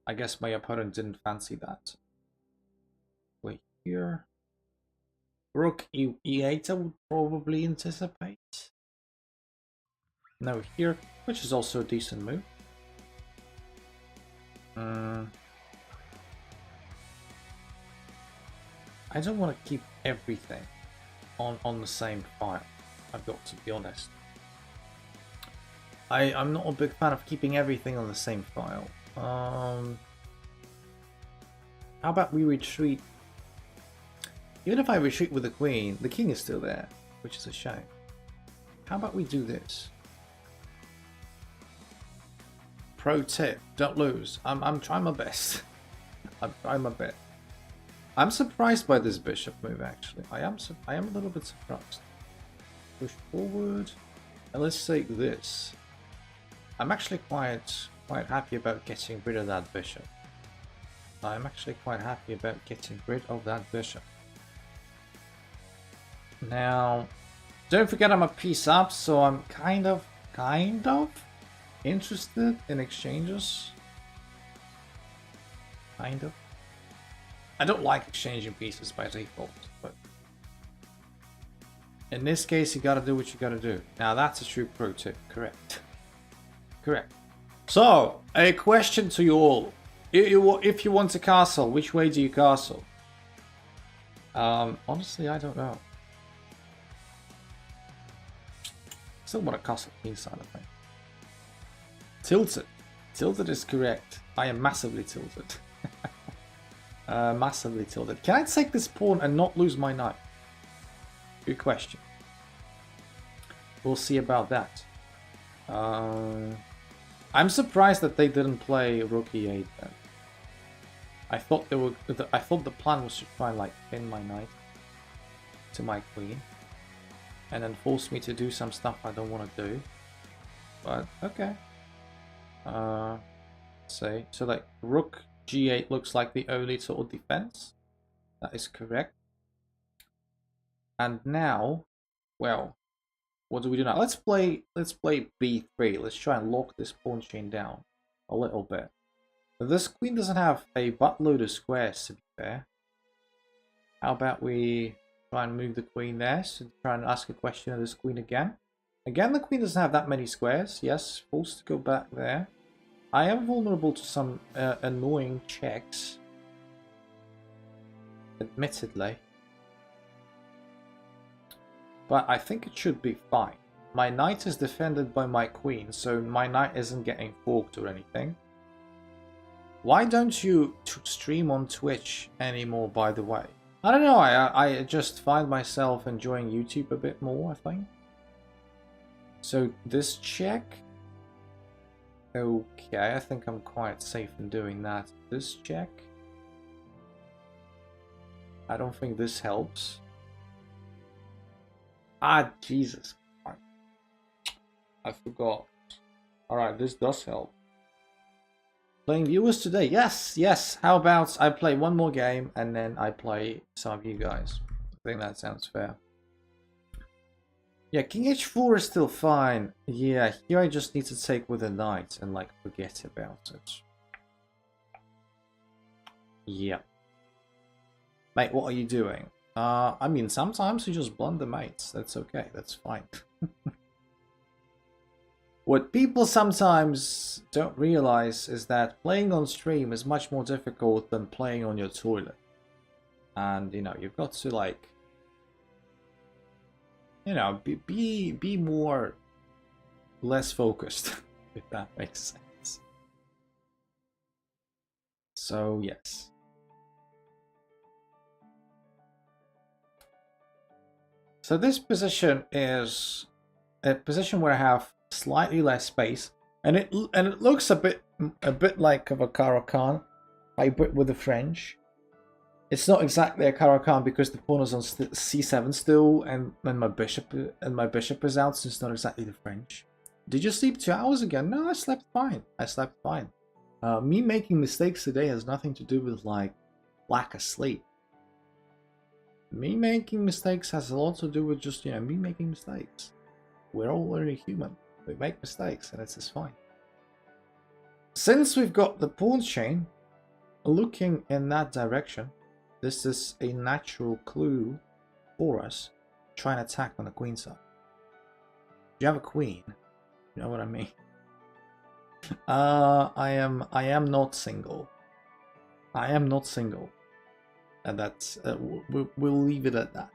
I guess my opponent didn't fancy that. Wait here. Rook e8 I would probably anticipate. No here, which is also a decent move. I don't want to keep everything on the same file. I've got to be honest. I'm not a big fan of keeping everything on the same file. How about we retreat? Even if I retreat with the queen, the king is still there, which is a shame. How about we do this? Pro tip: don't lose. I'm trying my best. I'm trying my best. I'm surprised by this bishop move, actually. I am a little bit surprised. Push forward. And let's take this. I'm actually quite happy about getting rid of that bishop. I'm actually quite happy about getting rid of that bishop. Now, don't forget I'm a piece up, so I'm kind of interested in exchanges. Kind of. I don't like exchanging pieces by default, but in this case you gotta do what you gotta do. Now that's a true pro tip, correct. Correct. So, a question to you all. If you want a castle, which way do you castle? Honestly, I don't know. Still want a castle inside of me. Tilted. Tilted is correct. I am massively tilted. Massively tilted. Can I take this pawn and not lose my knight? Good question. We'll see about that. I'm surprised that they didn't play rook e8 then. I thought the plan was to try and like pin my knight to my queen, and then force me to do some stuff I don't want to do. But okay. Say so like rook g8 looks like the only sort of defense. That is correct. And now, well, what do we do now? Let's play b3. Let's try and lock this pawn chain down a little bit. This queen doesn't have a buttload of squares, to be fair. How about we try and move the queen there, so try and ask a question of this queen again. Again, the queen doesn't have that many squares. Yes, forced to go back there. I am vulnerable to some annoying checks, admittedly. But I think it should be fine. My knight is defended by my queen, so my knight isn't getting forked or anything. Why don't you stream on Twitch anymore, by the way? I don't know, I just find myself enjoying YouTube a bit more, I think. So this check. Okay, I think I'm quite safe in doing that. This check. I don't think this helps. Ah, Jesus. I forgot. Alright, this does help. Playing viewers today. Yes, yes. How about I play one more game and then I play some of you guys. I think that sounds fair. Yeah, King h4 is still fine. Yeah, here I just need to take with a knight and like forget about it. Yeah. Mate, what are you doing? I mean, sometimes you just blunder mates. That's okay. That's fine. What people sometimes don't realize is that playing on stream is much more difficult than playing on your toilet. And, you know, you've got to, like, you know, be more, less focused, if that makes sense. So, yes. So this position is a position where I have slightly less space, and it looks a bit like of a Caro-Kann hybrid with the French. It's not exactly a Caro-Kann because the pawn is on c7 still, and my bishop is out, so it's not exactly the French. Did you sleep 2 hours again? No, I slept fine. I slept fine. Me making mistakes today has nothing to do with like lack of sleep. Me making mistakes has a lot to do with just, you know, me making mistakes. We're all only human. We make mistakes, and it's just fine. Since we've got the pawn chain looking in that direction, this is a natural clue for us to try and attack on the queen side. You have a queen, you know what I mean? I am not single. I am not single, and that's we'll leave it at that.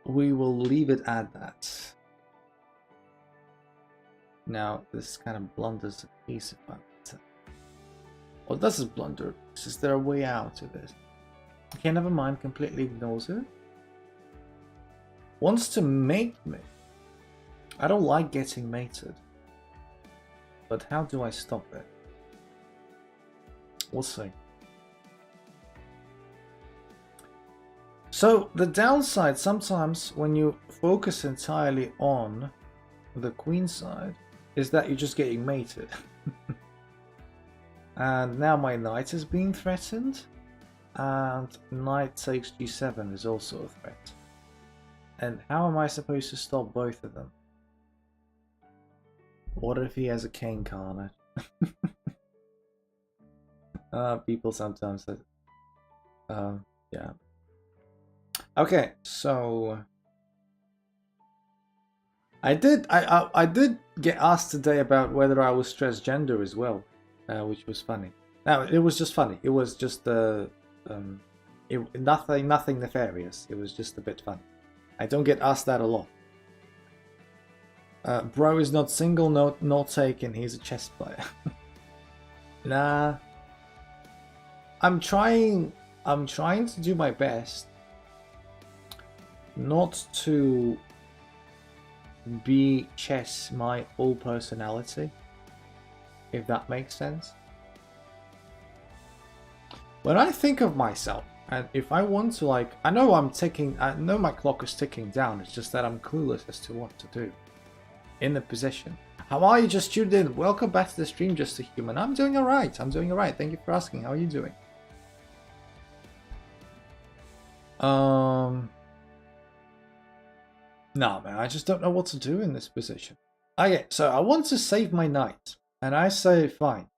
We will leave it at that. Now this kind of blunders a piece of it. Well, this is blunder. Is there a way out of this? Okay, never mind. Completely ignores it. Wants to mate me. I don't like getting mated. But how do I stop it? We'll see. So the downside sometimes when you focus entirely on the queen side is that you're just getting mated. And now my knight is being threatened, and knight takes g7 is also a threat. And how am I supposed to stop both of them? What if he has a king card? People sometimes say, yeah. Okay, so I did get asked today about whether I was transgender as well, which was funny. Now it was just funny. It was just nothing nefarious. It was just a bit funny. I don't get asked that a lot. Bro is not single, not taken. He's a chess player. Nah. I'm trying to do my best not to be chess my whole personality, if that makes sense. When I think of myself, and if I want to, like, I know my clock is ticking down, it's just that I'm clueless as to what to do in the position. How are you? Just tuned in. Welcome back to the stream, Just a Human. I'm doing alright. Thank you for asking. How are you doing? No, man, I just don't know what to do in this position. Okay, so I want to save my knight, and I say fine.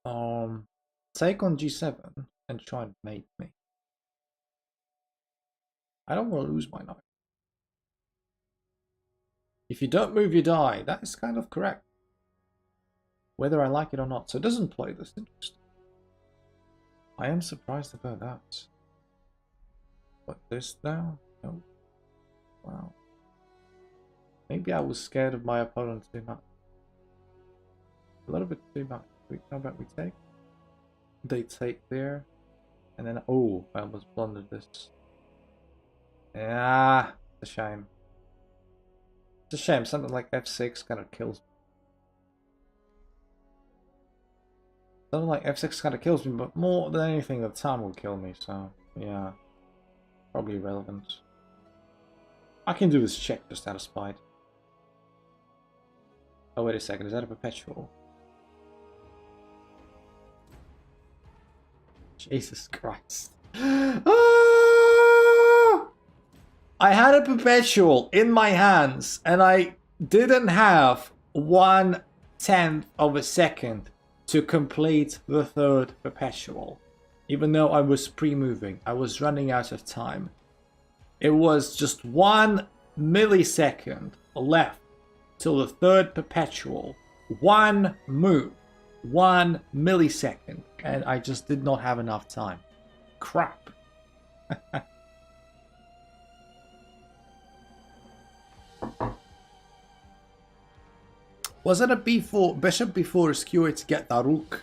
Take on g7 and try and mate me. I don't want to lose my knight. If you don't move, you die. That is kind of correct, whether I like it or not. So it doesn't play this. Interesting. I am surprised about that. But this now? No. Wow. Maybe I was scared of my opponent too much. A little bit too much. How about we take? They take there. And then, oh, I almost blundered this. Yeah, it's a shame. It's a shame. Something like f6 kind of kills me. Something like f6 kind of kills me, but more than anything, the time will kill me. So, yeah. Probably irrelevant. I can do this check just out of spite. Oh, wait a second. Is that a perpetual? Jesus Christ. I had a perpetual in my hands, and I didn't have 1/10 of a second to complete the third perpetual. Even though I was pre-moving, I was running out of time. It was just 1 millisecond left till the third perpetual. One move. 1 millisecond. And I just did not have enough time. Crap. Was it a b4? Bishop b4 skewered to get the rook.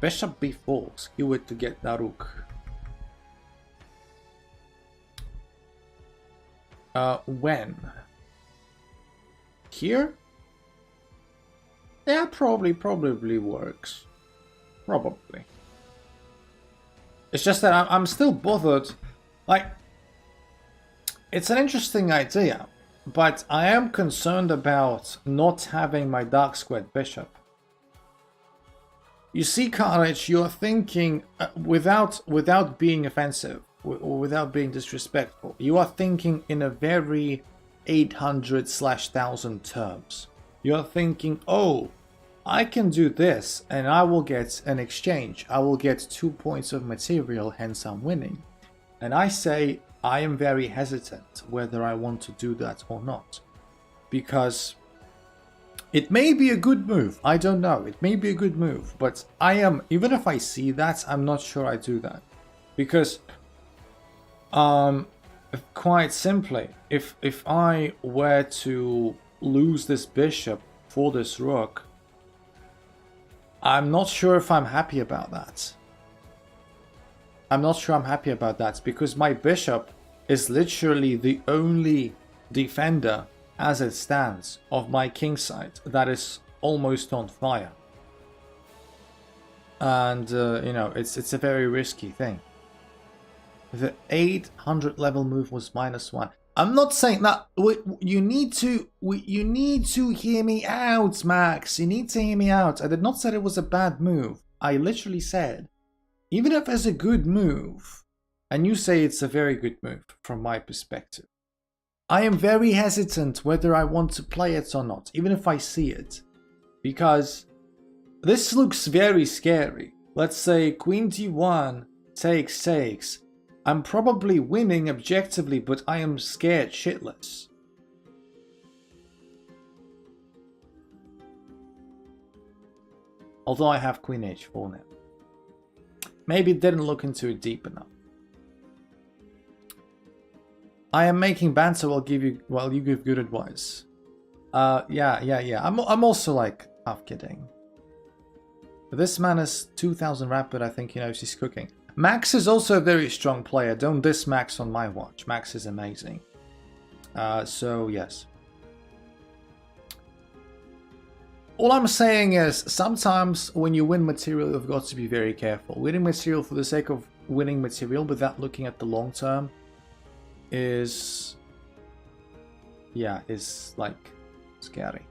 Bishop b4 skewered to get the rook. When? Here? Yeah, probably works. Probably. It's just that I'm still bothered. Like, it's an interesting idea, but I am concerned about not having my dark squared bishop. You see, Carnage, you're thinking without being offensive or without being disrespectful. You are thinking in a very 800/1000 terms. You're thinking, oh, I can do this and I will get an exchange. I will get 2 points of material, hence I'm winning. And I say I am very hesitant whether I want to do that or not. Because it may be a good move. I don't know. It may be a good move. But I am, even if I see that, I'm not sure I do that. Because quite simply, if I were to lose this bishop for this rook, I'm not sure if I'm happy about that. I'm not sure I'm happy about that because my bishop is literally the only defender as it stands of my king side that is almost on fire. And you know, it's a very risky thing. The 800 level move was -1. I'm not saying that. You need to hear me out, Max. You need to hear me out. I did not say it was a bad move. I literally said, even if it's a good move, and you say it's a very good move from my perspective, I am very hesitant whether I want to play it or not, even if I see it, because this looks very scary. Let's say Queen D1 takes. I'm probably winning objectively, but I am scared shitless. Although I have Queen H4 now. Maybe didn't look into it deep enough. I am making banter while you give good advice. Yeah. I'm also like half kidding. This man is 2000 rapid, I think he knows he's cooking. Max is also a very strong player. Don't diss Max on my watch. Max is amazing. So, yes. All I'm saying is, sometimes when you win material, you've got to be very careful. Winning material for the sake of winning material without looking at the long term is... yeah, is like scary.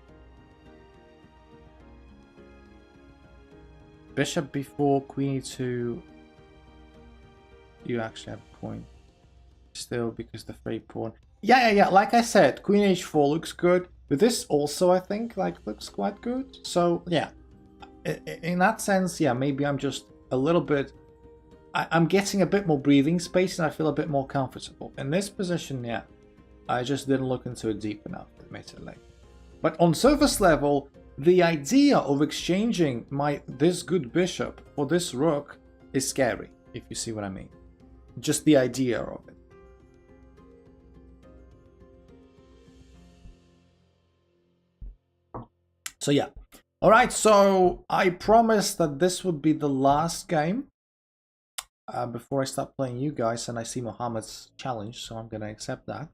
Bishop before Queen E2... you actually have a point. Still, because the free pawn. Yeah. Like I said, Queen H4 looks good. But this also, I think, like, looks quite good. So, yeah. In that sense, yeah, maybe I'm just a little bit... I'm getting a bit more breathing space and I feel a bit more comfortable. In this position, yeah, I just didn't look into it deep enough, admittedly. But on surface level, the idea of exchanging this good bishop for this rook is scary, if you see what I mean. Just the idea of it. So yeah. Alright, so I promised that this would be the last game before I start playing you guys, and I see Mohammed's challenge, so I'm gonna accept that.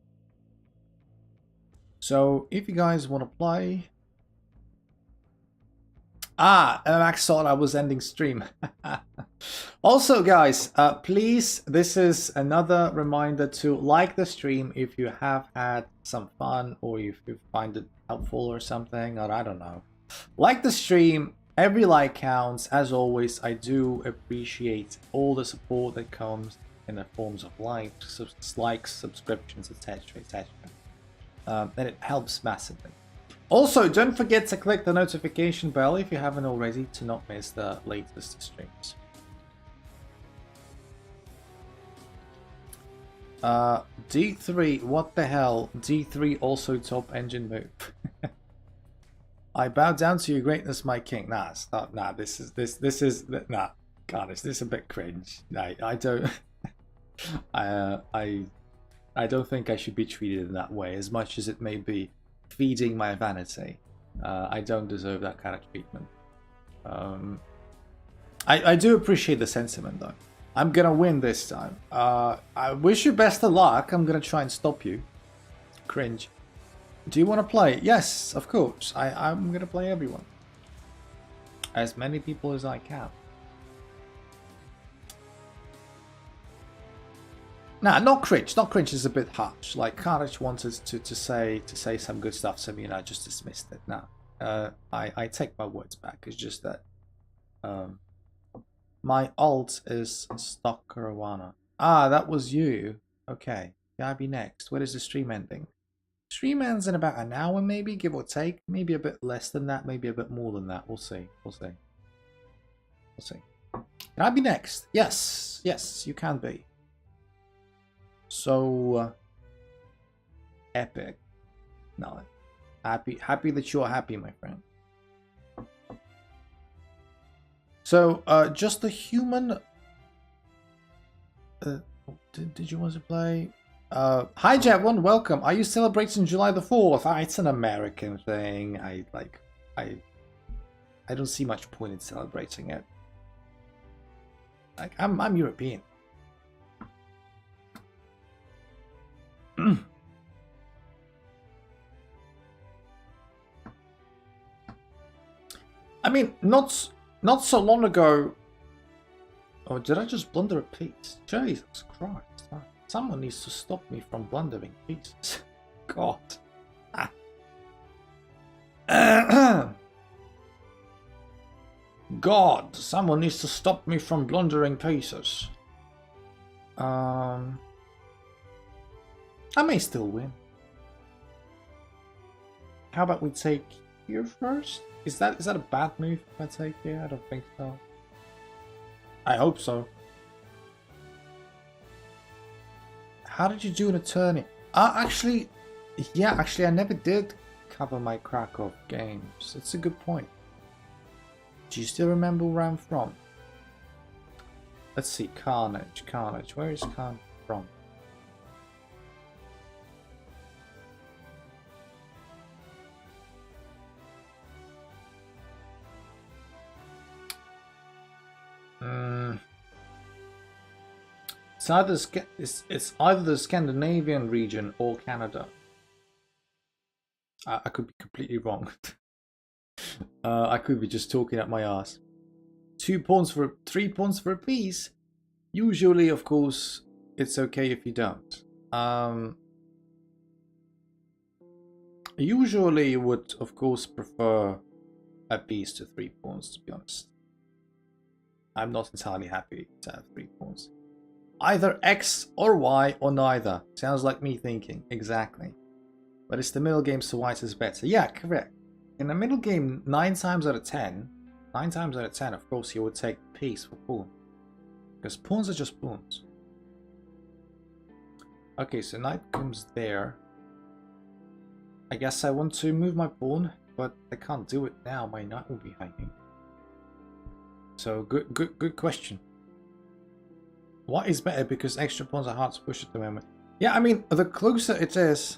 So if you guys want to play... Max thought I was ending stream. Also, guys, please, this is another reminder to like the stream if you have had some fun or if you find it helpful or something, or I don't know. Like the stream, every like counts. As always, I do appreciate all the support that comes in the forms of likes, subscriptions, etc, etc. And it helps massively. Also, don't forget to click the notification bell if you haven't already to not miss the latest streams. D3, what the hell? D3 also top engine move. I bow down to your greatness, my king. Nah, stop. Nah, this is nah. God, is this a bit cringe? Nah, I don't. I don't think I should be treated in that way, as much as it may be feeding my vanity. I don't deserve that kind of treatment. I do appreciate the sentiment, though. I'm gonna win this time. I wish you best of luck. I'm gonna try and stop you. Cringe. Do you want to play? Yes, of course. I'm gonna play everyone. As many people as I can. Nah, not cringe. Not cringe is a bit harsh. Like Karich wanted to say some good stuff to me, and I just dismissed it. Nah, I take my words back. It's just that my alt is Stock Caruana. Ah, that was you. Okay, can I be next? When is the stream ending? Stream ends in about an hour, maybe, give or take. Maybe a bit less than that, maybe a bit more than that. We'll see. We'll see. We'll see. Can I be next? Yes. Yes, you can be. So epic. No. Happy that you're happy, my friend. So just the human did you want to play? Hi Javon, welcome. Are you celebrating July the 4th? It's an American thing. I don't see much point in celebrating it. Like I'm European. I mean, not so long ago, Oh, did I just blunder a piece? Jesus Christ. Someone needs to stop me from blundering pieces. God. God, someone needs to stop me from blundering pieces. I may still win. How about we take here first? Is that a bad move if I take here? I don't think so. I hope so. How did you do an attorney? Actually, yeah, I never did cover my Krakow games. It's a good point. Do you still remember where I'm from? Let's see, Carnage. Where is Carnage from? It's either the Scandinavian region or Canada. I could be completely wrong. I could be just talking at my ass. 3 pawns for a piece. Usually, of course, it's okay if you don't. Usually, you would, of course, prefer a piece to 3 pawns, to be honest. I'm not entirely happy to have 3 pawns. Either X or Y or neither. Sounds like me thinking. Exactly. But it's the middle game, so white is better. Yeah, correct. In the middle game, 9 times out of 10, of course, you would take piece for pawn. Because pawns are just pawns. Okay, so knight comes there. I guess I want to move my pawn, but I can't do it now. My knight will be hanging. So good question. What is better? Because extra pawns are hard to push at the moment. Yeah, I mean, the closer it is,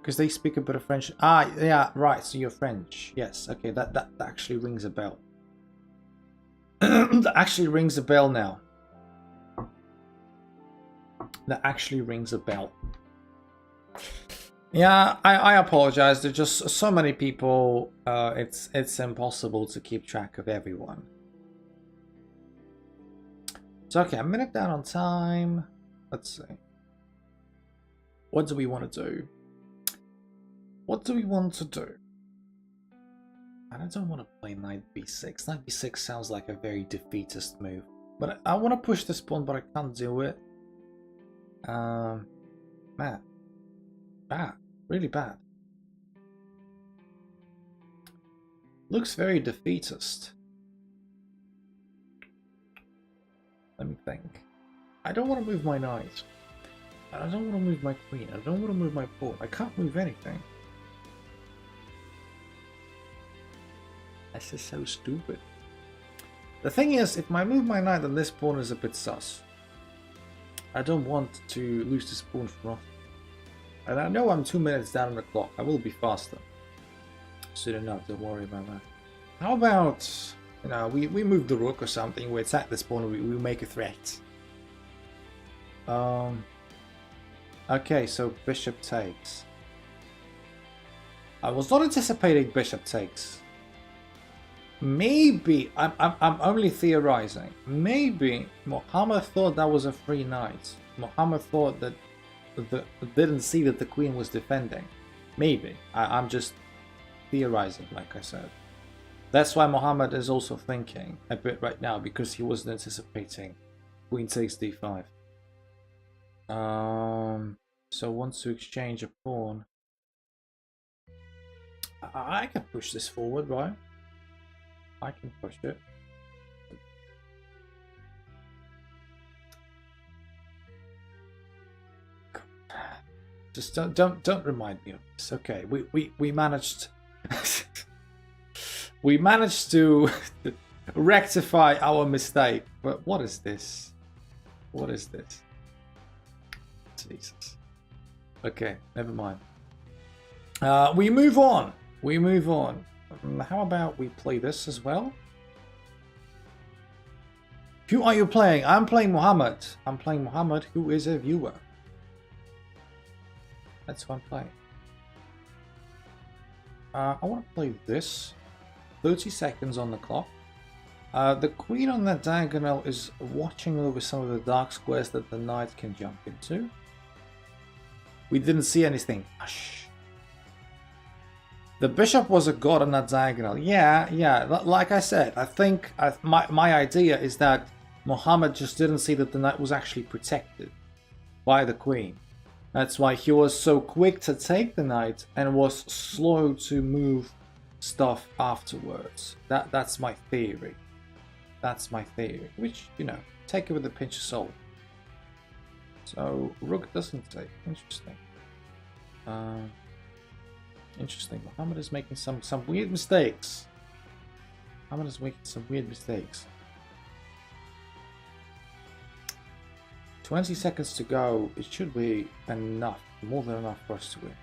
because they speak a bit of French. Ah, yeah, right. So you're French. Yes. Okay, that actually rings a bell. That actually rings a bell now. That actually rings a bell. Yeah, I apologize. There's just so many people. It's impossible to keep track of everyone. So okay, a minute down on time. Let's see. What do we want to do? What do we want to do? And I don't want to play knight b6. Knight b6 sounds like a very defeatist move. But I want to push this pawn, but I can't do it. Man. Bad. Really bad. Looks very defeatist. Let me think. I don't want to move my knight. And I don't want to move my queen. I don't want to move my pawn. I can't move anything. This is so stupid. The thing is, if I move my knight, then this pawn is a bit sus. I don't want to lose this pawn for nothing. And I know I'm 2 minutes down on the clock. I will be faster soon enough. Don't worry about that. How about, you know, we move the rook or something. We attack this pawn. We make a threat. Okay, so bishop takes. I was not anticipating bishop takes. Maybe I'm only theorizing. Maybe Mohammed thought that was a free knight. Mohammed thought that didn't see that the queen was defending. Maybe I'm just theorizing, like I said. That's why Mohammed is also thinking a bit right now, because he wasn't anticipating queen takes d5. So wants to exchange a pawn. I can push this forward, right? I can push it. Just don't remind me of this. Okay, we managed we managed to rectify our mistake. But what is this? What is this? Jesus. Okay, never mind. We move on. We move on. How about we play this as well? Who are you playing? I'm playing Mohammed. I'm playing Mohammed, who is a viewer. That's who I'm playing. I want to play this. 30 seconds on the clock. The queen on that diagonal is watching over some of the dark squares that the knight can jump into. We didn't see anything. Hush. The bishop was a god on that diagonal. Yeah. Like I said, I think my idea is that Muhammad just didn't see that the knight was actually protected by the queen. That's why he was so quick to take the knight and was slow to move stuff afterwards. That's my theory. That's my theory, which, you know, take it with a pinch of salt. So rook doesn't take. Interesting. Interesting. Muhammad is making some weird mistakes. Muhammad is making some weird mistakes. 20 seconds to go. It should be enough, more than enough for us to win.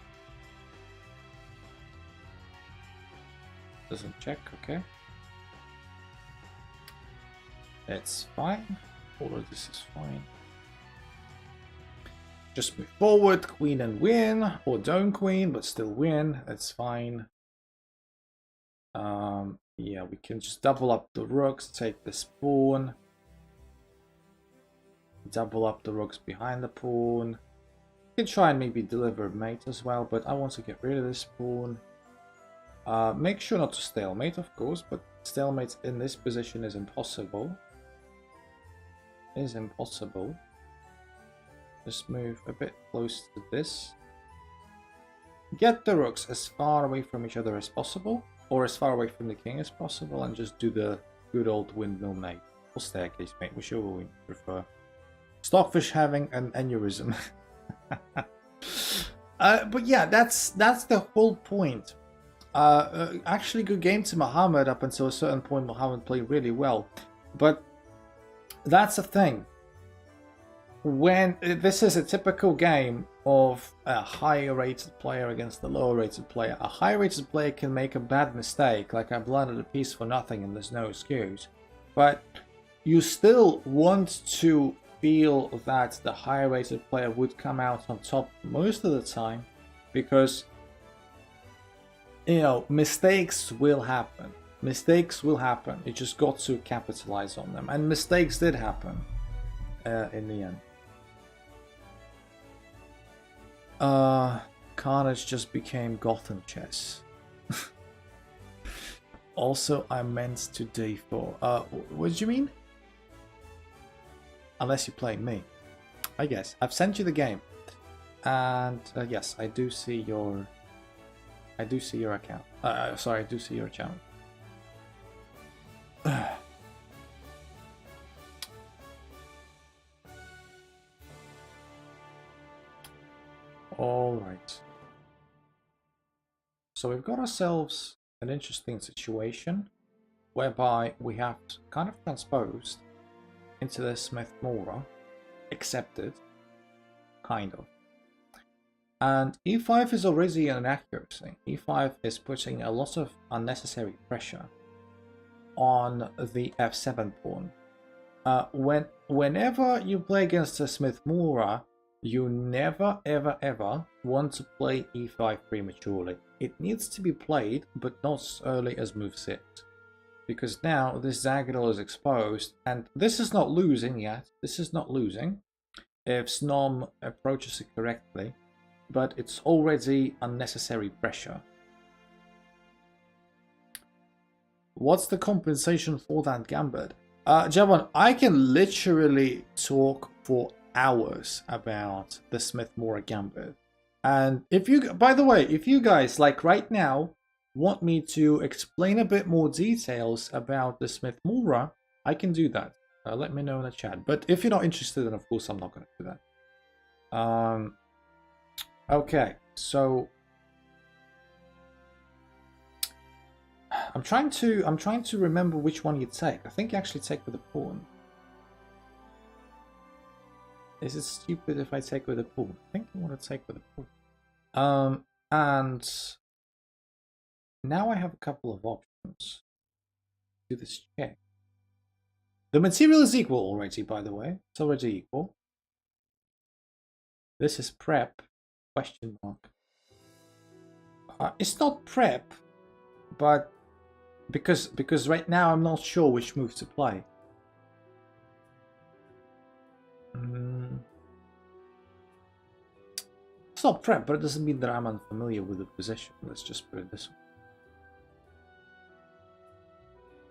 Doesn't check. Okay. It's fine. All of this is fine. Just move forward, queen and win, or don't queen, but still win. That's fine. Yeah, we can just double up the rooks, take this pawn. Double up the rooks behind the pawn. You can try and maybe deliver mate as well, but I want to get rid of this pawn. Make sure not to stalemate, of course, but stalemate in this position is impossible. Is impossible. Just move a bit close to this. Get the rooks as far away from each other as possible, or as far away from the king as possible, and just do the good old windmill mate, or staircase mate, whichever we prefer. Stockfish having an aneurysm. But yeah, that's the whole point. Actually, good game to Muhammad up until a certain point. Muhammad played really well, but that's the thing. When this is a typical game of a higher rated player against a lower rated player, a high rated player can make a bad mistake, like I blundered a piece for nothing and there's no excuse, but you still want to feel that the higher rated player would come out on top most of the time, because, you know, mistakes will happen. Mistakes will happen. You just got to capitalize on them, and mistakes did happen in the end. Carnage just became Gotham chess. Also, I meant to d4. What did you mean? Unless you're playing me. I guess. I've sent you the game. And yes, I do see your... I do see your account. Sorry, I do see your channel. Alright. So we've got ourselves an interesting situation whereby we have kind of transposed into the Smith-Morra, accepted, kind of. And e5 is already an accuracy. e5 is putting a lot of unnecessary pressure on the f7 pawn. Whenever you play against a Smith-Morra, you never ever want to play e5 prematurely. It needs to be played, but not as early as move 6. Because now this diagonal is exposed, and this is not losing yet. This is not losing if Snom approaches it correctly, but it's already unnecessary pressure. What's the compensation for that gambit? Javon, I can literally talk for hours about the Smith-Morra gambit. And if you, by the way, if you guys, like right now, want me to explain a bit more details about the Smith-Morra, I can do that. Let me know in the chat. But if you're not interested, then of course I'm not going to do that. Okay, so I'm trying to remember which one you take. I think you actually take with a pawn. Is it stupid if I take with a pawn? I think I want to take with a pawn. And now I have a couple of options. Do this check. The material is equal already, by the way. It's already equal. This is prep, question mark. It's not prep, but Because right now I'm not sure which move to play. It's not prep, but it doesn't mean that I'm unfamiliar with the position. Let's just put it this way.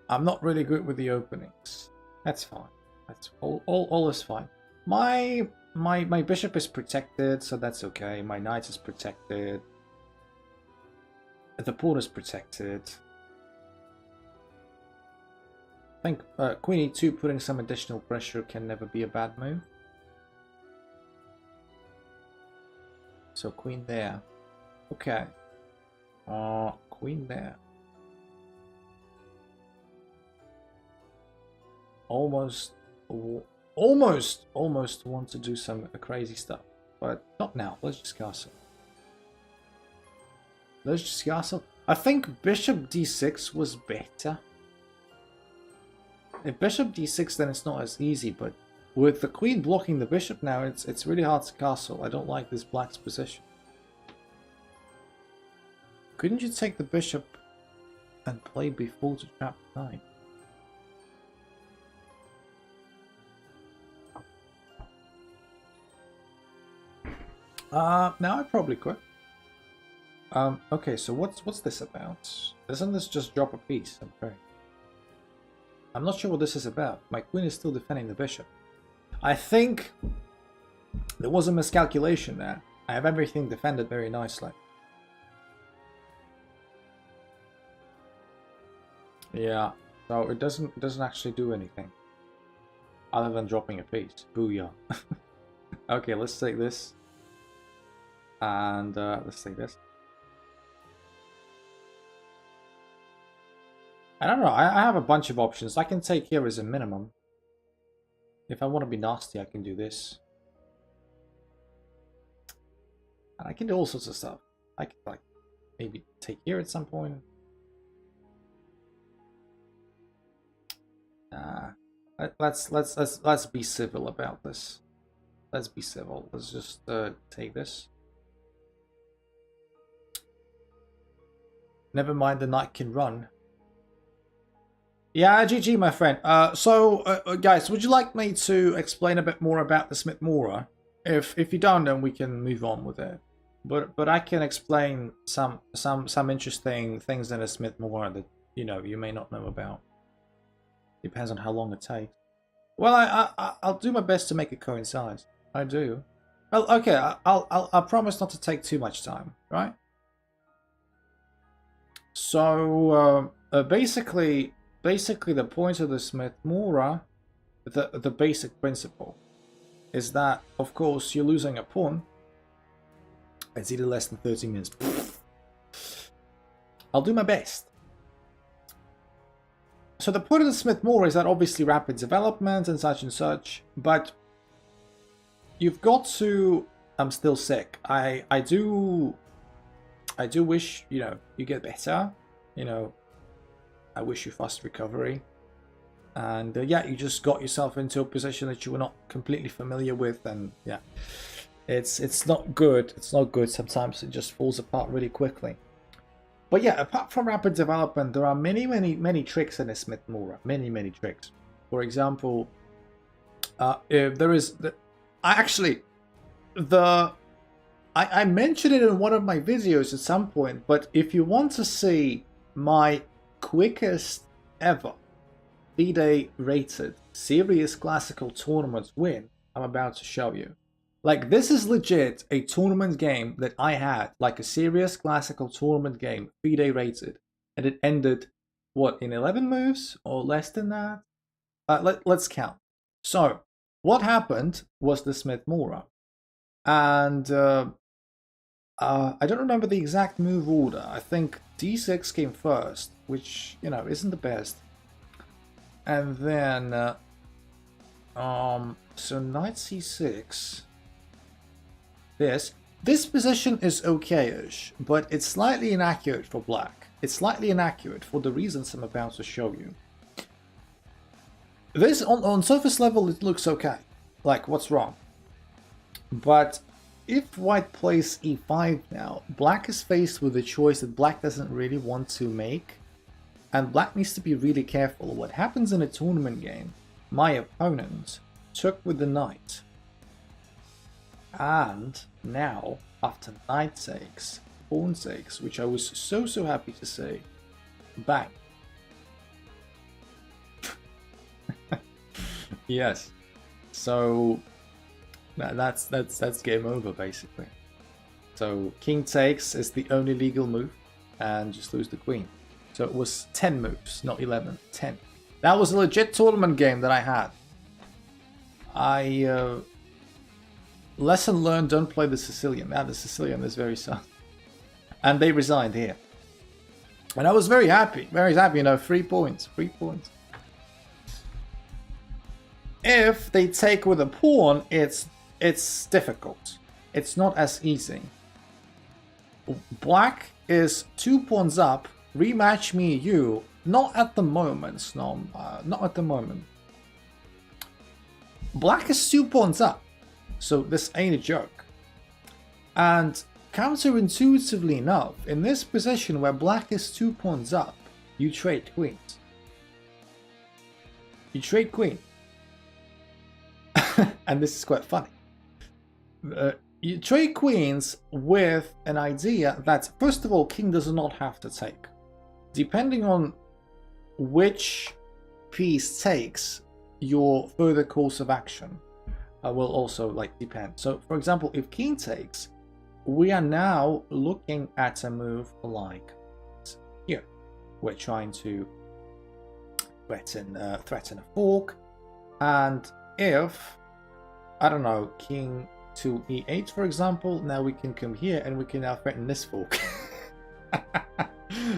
I'm not really good with the openings. That's fine. That's all is fine. My bishop is protected, so that's okay. My knight is protected. The pawn is protected. I think queen e2 putting some additional pressure can never be a bad move. So queen there. Okay. Queen there. Almost want to do some crazy stuff, but not now. Let's just castle. Let's just castle. I think bishop d6 was better. If bishop d6, then it's not as easy, but with the queen blocking the bishop now, it's really hard to castle. I don't like this black's position. Couldn't you take the bishop and play b4 to trap the knight? Now I probably could. Okay, so what's this about? Doesn't this just drop a piece? Okay. I'm not sure what this is about. My queen is still defending the bishop. I think there was a miscalculation there. I have everything defended very nicely. Yeah, so it doesn't actually do anything other than dropping a piece. Booyah. Okay, let's take this. And let's take this. I don't know, I have a bunch of options. I can take here as a minimum. If I want to be nasty, I can do this. And I can do all sorts of stuff. I can like maybe take here at some point. Let's be civil about this. Let's be civil. Let's just take this. Never mind, the knight can run. Yeah, GG, my friend. Guys, would you like me to explain a bit more about the Smith-Morra? If you don't, then we can move on with it. But I can explain some interesting things in a Smith-Morra that you may not know about. Depends on how long it takes. Well, I'll do my best to make it coincide. I do. Well, okay. I'll promise not to take too much time, right? So basically the point of the Smith-Morra, the basic principle, is that of course you're losing a pawn. It's either less than 30 minutes. I'll do my best. So the point of the Smith-Morra is that obviously rapid development and such, but you've got to. I'm still sick. I do wish you get better. I wish you fast recovery. And yeah, you just got yourself into a position that you were not completely familiar with, and yeah, it's not good. It's not good. Sometimes it just falls apart really quickly. But yeah, apart from rapid development, there are many tricks in this Smith-Morra. Many tricks. For example, there is I mentioned it in one of my videos at some point, but if you want to see my quickest ever FIDE rated serious classical tournament win, I'm about to show you. Like, this is legit a tournament game that I had, like a serious classical tournament game, FIDE rated, and it ended, what, in 11 moves or less than that? Let's count. So, what happened was the Smith-Morra, and I don't remember the exact move order. I think d6 came first, which isn't the best, and then so knight c6. This position is okay-ish, but it's slightly inaccurate for black. It's slightly inaccurate for the reasons I'm about to show you. This on surface level it looks okay. Like, what's wrong? But if white plays e5 now, black is faced with a choice that black doesn't really want to make. And black needs to be really careful. What happens in a tournament game, my opponent took with the knight. And now, after knight takes, pawn takes, which I was so happy to see, bang. Yes. So that's game over basically. So king takes is the only legal move, and just lose the queen. So it was 10 moves, not 11, 10. That was a legit tournament game that I had. Lesson learned, don't play the Sicilian. Now the Sicilian is very soft. And they resigned here. And I was very happy, you know, 3 points, 3 points. If they take with a pawn, it's difficult. It's not as easy. Black is 2 pawns up. Rematch me, you. Not at the moment, no. Not at the moment. Black is 2 pawns up. So this ain't a joke. And counterintuitively enough, in this position where black is 2 pawns up, you trade queens. You trade queen. And this is quite funny. You trade queens with an idea that, first of all, king does not have to take. Depending on which piece takes, your further course of action will also depend. So, for example, if king takes, we are now looking at a move like here. We're trying to threaten a fork, and if, I don't know, king to e8, for example, now we can come here and we can now threaten this fork.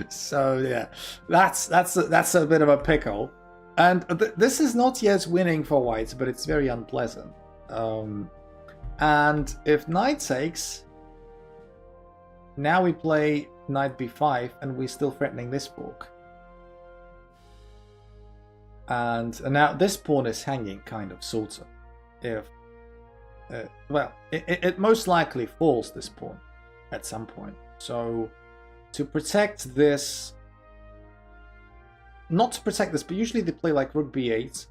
So yeah, that's a bit of a pickle, and this is not yet winning for white, but it's very unpleasant. And if knight takes, now we play knight b5, and we're still threatening this fork. And now this pawn is hanging, kind of, sort of. If well, it most likely falls, this pawn, at some point. So to protect this, not to protect this, but usually they play like rook b8,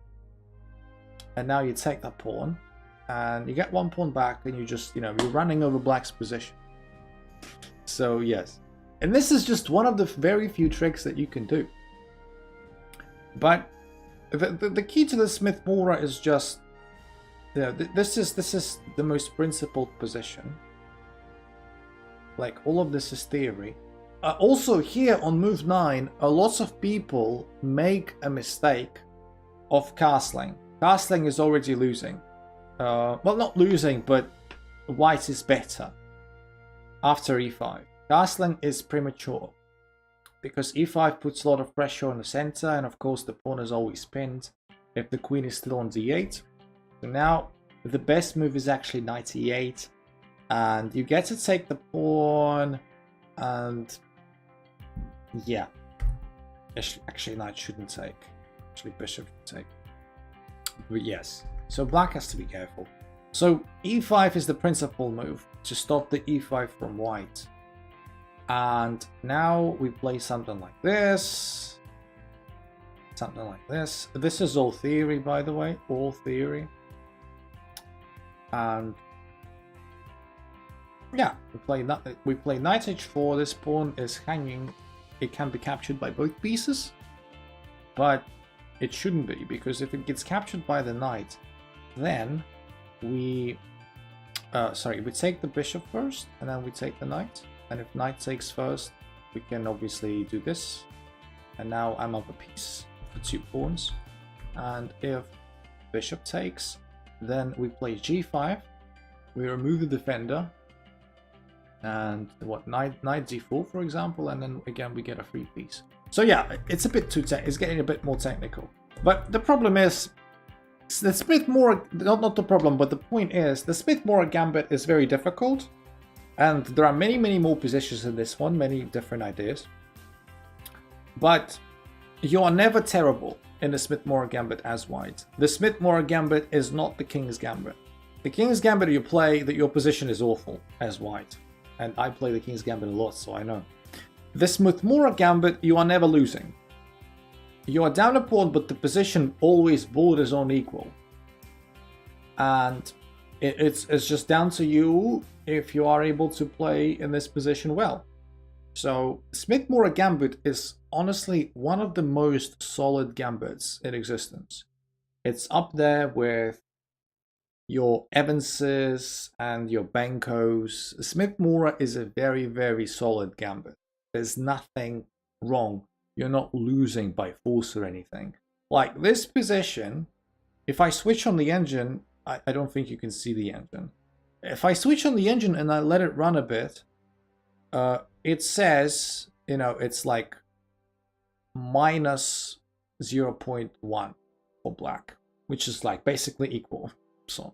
and now you take that pawn, and you get 1 pawn back, and you just, you're running over black's position. So yes, and this is just one of the very few tricks that you can do. But the key to the Smith-Morra is just, this is the most principled position. Like, all of this is theory. Also here on move 9, a lot of people make a mistake of castling. Castling is already losing. Well, not losing, but white is better after e5. Castling is premature because e5 puts a lot of pressure on the center, and of course the pawn is always pinned if the queen is still on d8. So now the best move is actually knight e8, and you get to take the pawn, and yeah, actually knight shouldn't take, actually bishop should take, but yes, so black has to be careful. So e5 is the principal move to stop the e5 from white, and now we play something like this, something like this. This is all theory, by the way, all theory. And yeah, we play knight h4. This pawn is hanging. It can be captured by both pieces, but it shouldn't be, because if it gets captured by the knight, then we take the bishop first, and then we take the knight. And if knight takes first, we can obviously do this, and now I'm up a piece for 2 pawns. And if bishop takes, then we play g5, we remove the defender, and what, knight d4, for example, and then again we get a free piece. So yeah, it's a bit it's getting a bit more technical. But the problem is, the Smith-Morra, not the problem, but the point is, the Smith-Morra gambit is very difficult, and there are many more positions in this one, many different ideas. But you are never terrible in the Smith-Morra gambit as white. The Smith-Morra gambit is not the King's gambit. The King's gambit you play, that your position is awful as white. And I play the King's gambit a lot, so I know. The Smith-Morra gambit, you are never losing. You are down a pawn, but the position always borders on equal. And it's just down to you if you are able to play in this position well. So Smith-Morra Gambit is honestly one of the most solid gambits in existence. It's up there with your Evanses and your Benkos. Smith-Morra is a very, very solid gambit. There's nothing wrong. You're not losing by force or anything. Like this position, if I switch on the engine, I don't think you can see the engine. If I switch on the engine and I let it run a bit, it says, you know, it's like minus 0.1 for black, which is like basically equal. So,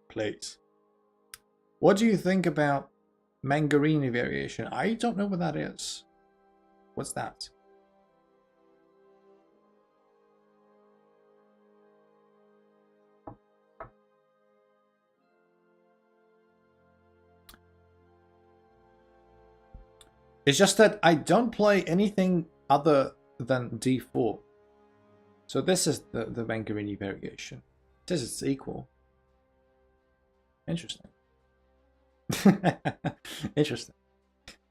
please. What do you think about Mangarini variation? I don't know what that is. What's that? It's just that I don't play anything other than d4. So this is the Mangarini variation. It says it's equal. Interesting. Interesting.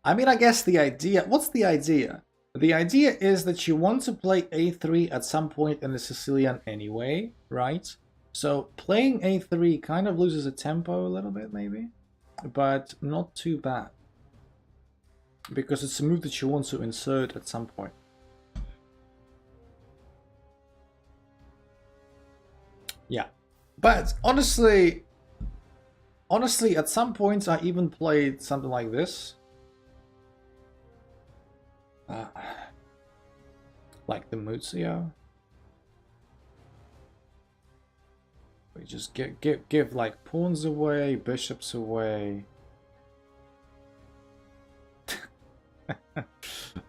I mean, I guess the idea... What's the idea? The idea is that you want to play a3 at some point in the Sicilian anyway, right? So playing a3 kind of loses a tempo a little bit, maybe. But not too bad. Because it's a move that you want to insert at some point. Yeah. But honestly, at some points I even played something like this. Like the Muzio. We just give like pawns away, bishops away.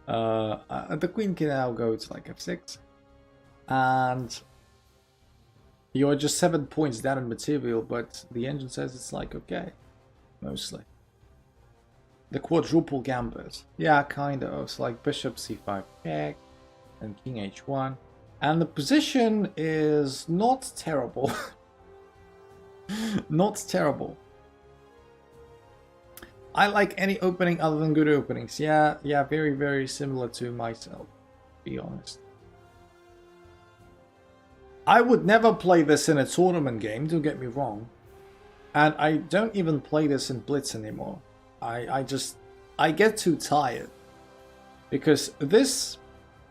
The queen can now go to like f6. And you're just 7 points down in material, but the engine says it's like okay, mostly. The quadruple gambit. Yeah, kind of. It's like bishop c5 check and king h1. And the position is not terrible. Not terrible. I like any opening other than good openings. Yeah, very, very similar to myself, to be honest. I would never play this in a tournament game, don't get me wrong. And I don't even play this in Blitz anymore. I get too tired. Because this,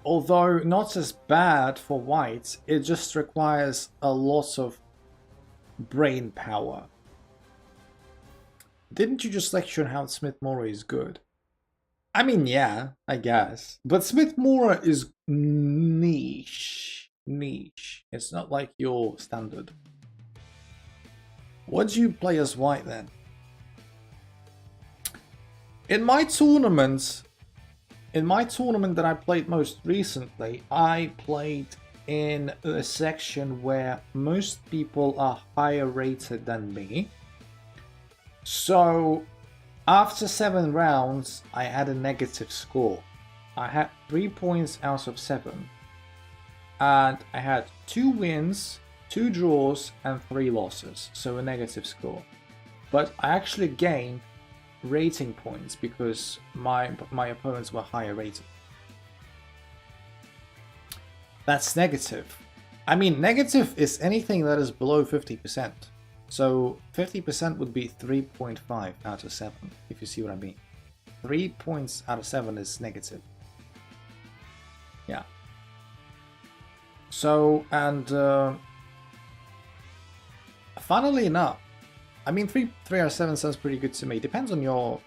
although not as bad for white, it just requires a lot of brain power. Didn't you just lecture on how Smith-Morra is good? I mean, yeah, I guess. But Smith-Morra is niche. Niche. It's not like your standard. What do you play as white then? In my tournament that I played most recently, I played in a section where most people are higher rated than me. So, after 7 rounds, I had a negative score. I had 3 points out of 7. And I had 2 wins, 2 draws, and 3 losses. So a negative score. But I actually gained rating points because my opponents were higher rated. That's negative. I mean, negative is anything that is below 50%. So 50% would be 3.5 out of 7, if you see what I mean. 3 points out of 7 is negative. Yeah. So, and funnily enough, I mean 3 out of 7 sounds pretty good to me. Depends on your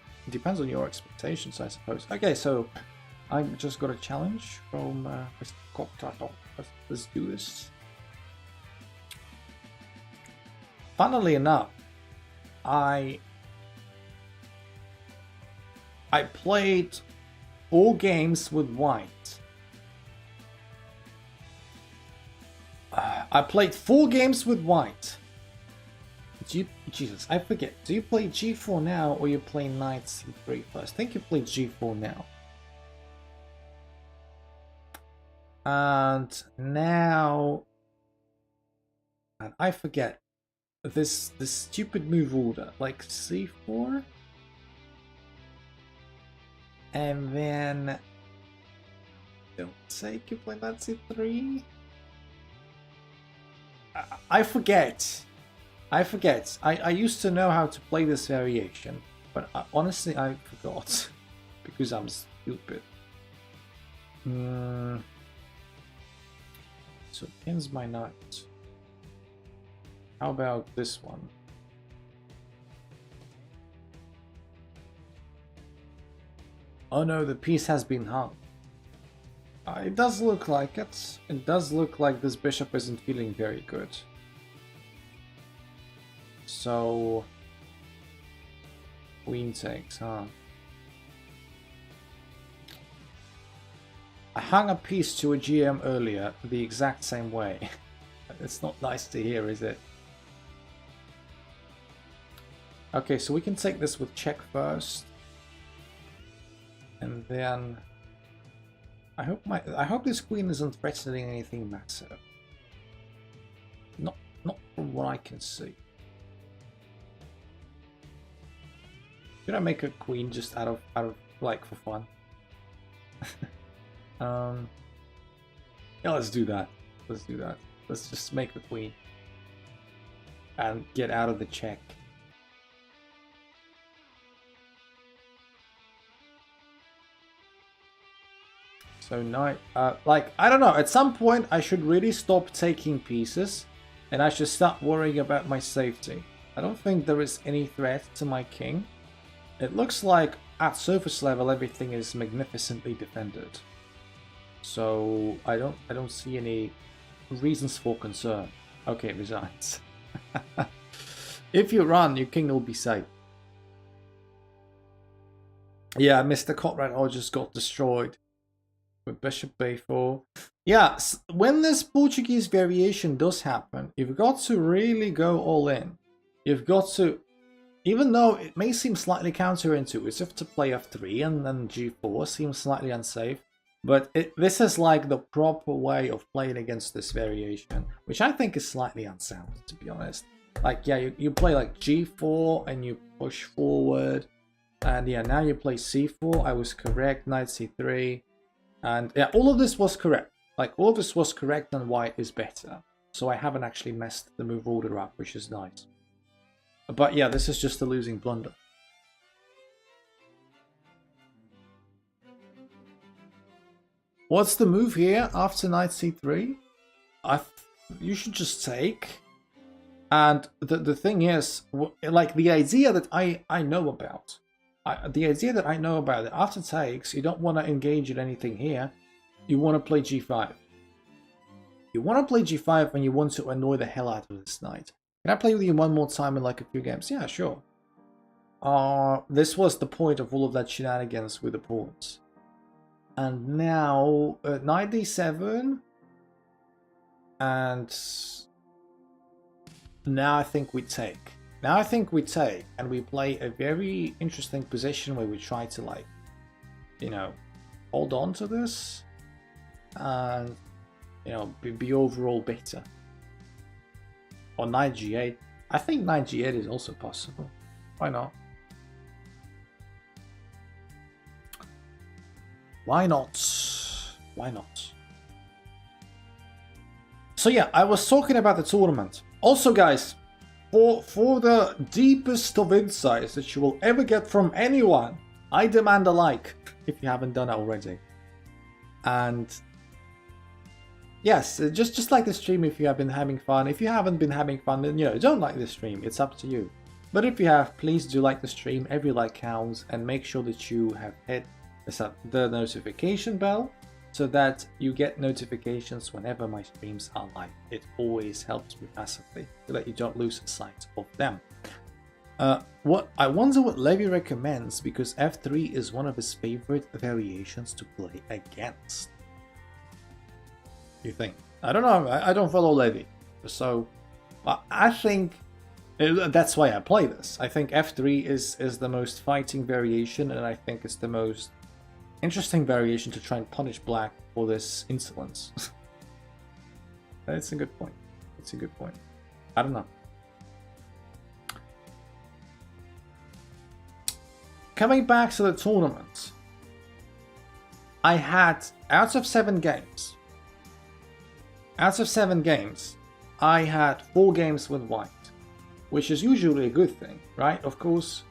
expectations, I suppose. Okay, so I just got a challenge from Mr. Coctato. Let's do this. Funnily enough, I played 4 games with white. I played 4 games with white. Jesus, I forget. Do you play g4 now or you play knight c3 first? I think you play g4 now. And now, and I forget this stupid move order, like c4, and then don't take, you play that c3. I forget. I used to know how to play this variation, but honestly I forgot because I'm stupid. So pins my knight. How about this one? Oh no, the piece has been hung. It does look like it. It does look like this bishop isn't feeling very good. So queen takes, huh? I hung a piece to a GM earlier the exact same way. It's not nice to hear, is it? Okay, so we can take this with check first. And then I hope this queen isn't threatening anything massive. Not from what I can see. Should I make a queen just out of like for fun? Yeah, let's do that. Let's do that. Let's just make a queen and get out of the check. So knight, like, I don't know, at some point I should really stop taking pieces and I should start worrying about my safety. I don't think there is any threat to my king. It looks like at surface level everything is magnificently defended. So I don't see any reasons for concern. Okay, it resigns. If you run, your king will be safe. Yeah, Mr. Conrad just got destroyed with bishop a4. Yeah, when this Portuguese variation does happen, you've got to really go all in. You've got to, even though it may seem slightly counterintuitive to play f3 and then g4 seems slightly unsafe, but this is like the proper way of playing against this variation, which I think is slightly unsound, to be honest. Like, yeah, you play like g4 and you push forward, and yeah, now you play c4. I was correct, knight c3. And yeah, all of this was correct. Like, all of this was correct and white is better. So I haven't actually messed the move order up, which is nice. But yeah, this is just a losing blunder. What's the move here after knight c3? You should just take. And the thing is, like, the idea that I know about, that after takes, you don't want to engage in anything here. You want to play g5. You want to play g5 and you want to annoy the hell out of this knight. Can I play with you one more time in like a few games? Yeah, sure. This was the point of all of that shenanigans with the pawns. And now knight d7. And now I think we take. Now I think we take, and we play a very interesting position where we try to, like, you know, hold on to this and, you know, be overall better. Or knight g8. I think knight g8 is also possible. Why not? Why not? Why not? So yeah, I was talking about the tournament. Also, guys, for the deepest of insights that you will ever get from anyone, I demand a like if you haven't done it already. And yes, just like the stream if you have been having fun. If you haven't been having fun, then, you know, don't like the stream. It's up to you. But if you have, please do like the stream. Every like counts, and make sure that you have hit the notification bell so that you get notifications whenever my streams are live. It always helps me massively so that you don't lose sight of them. What I wonder what Levy recommends, because f3 is one of his favorite variations to play against. You think? I don't know. I don't follow Levy, so I think that's why I play this. I think f3 is the most fighting variation, and I think it's the most interesting variation to try and punish black for this insolence. That's a good point. It's a good point. I don't know. Coming back to the tournament, I had, out of 7 games, I had 4 games with white, which is usually a good thing, right? Of course,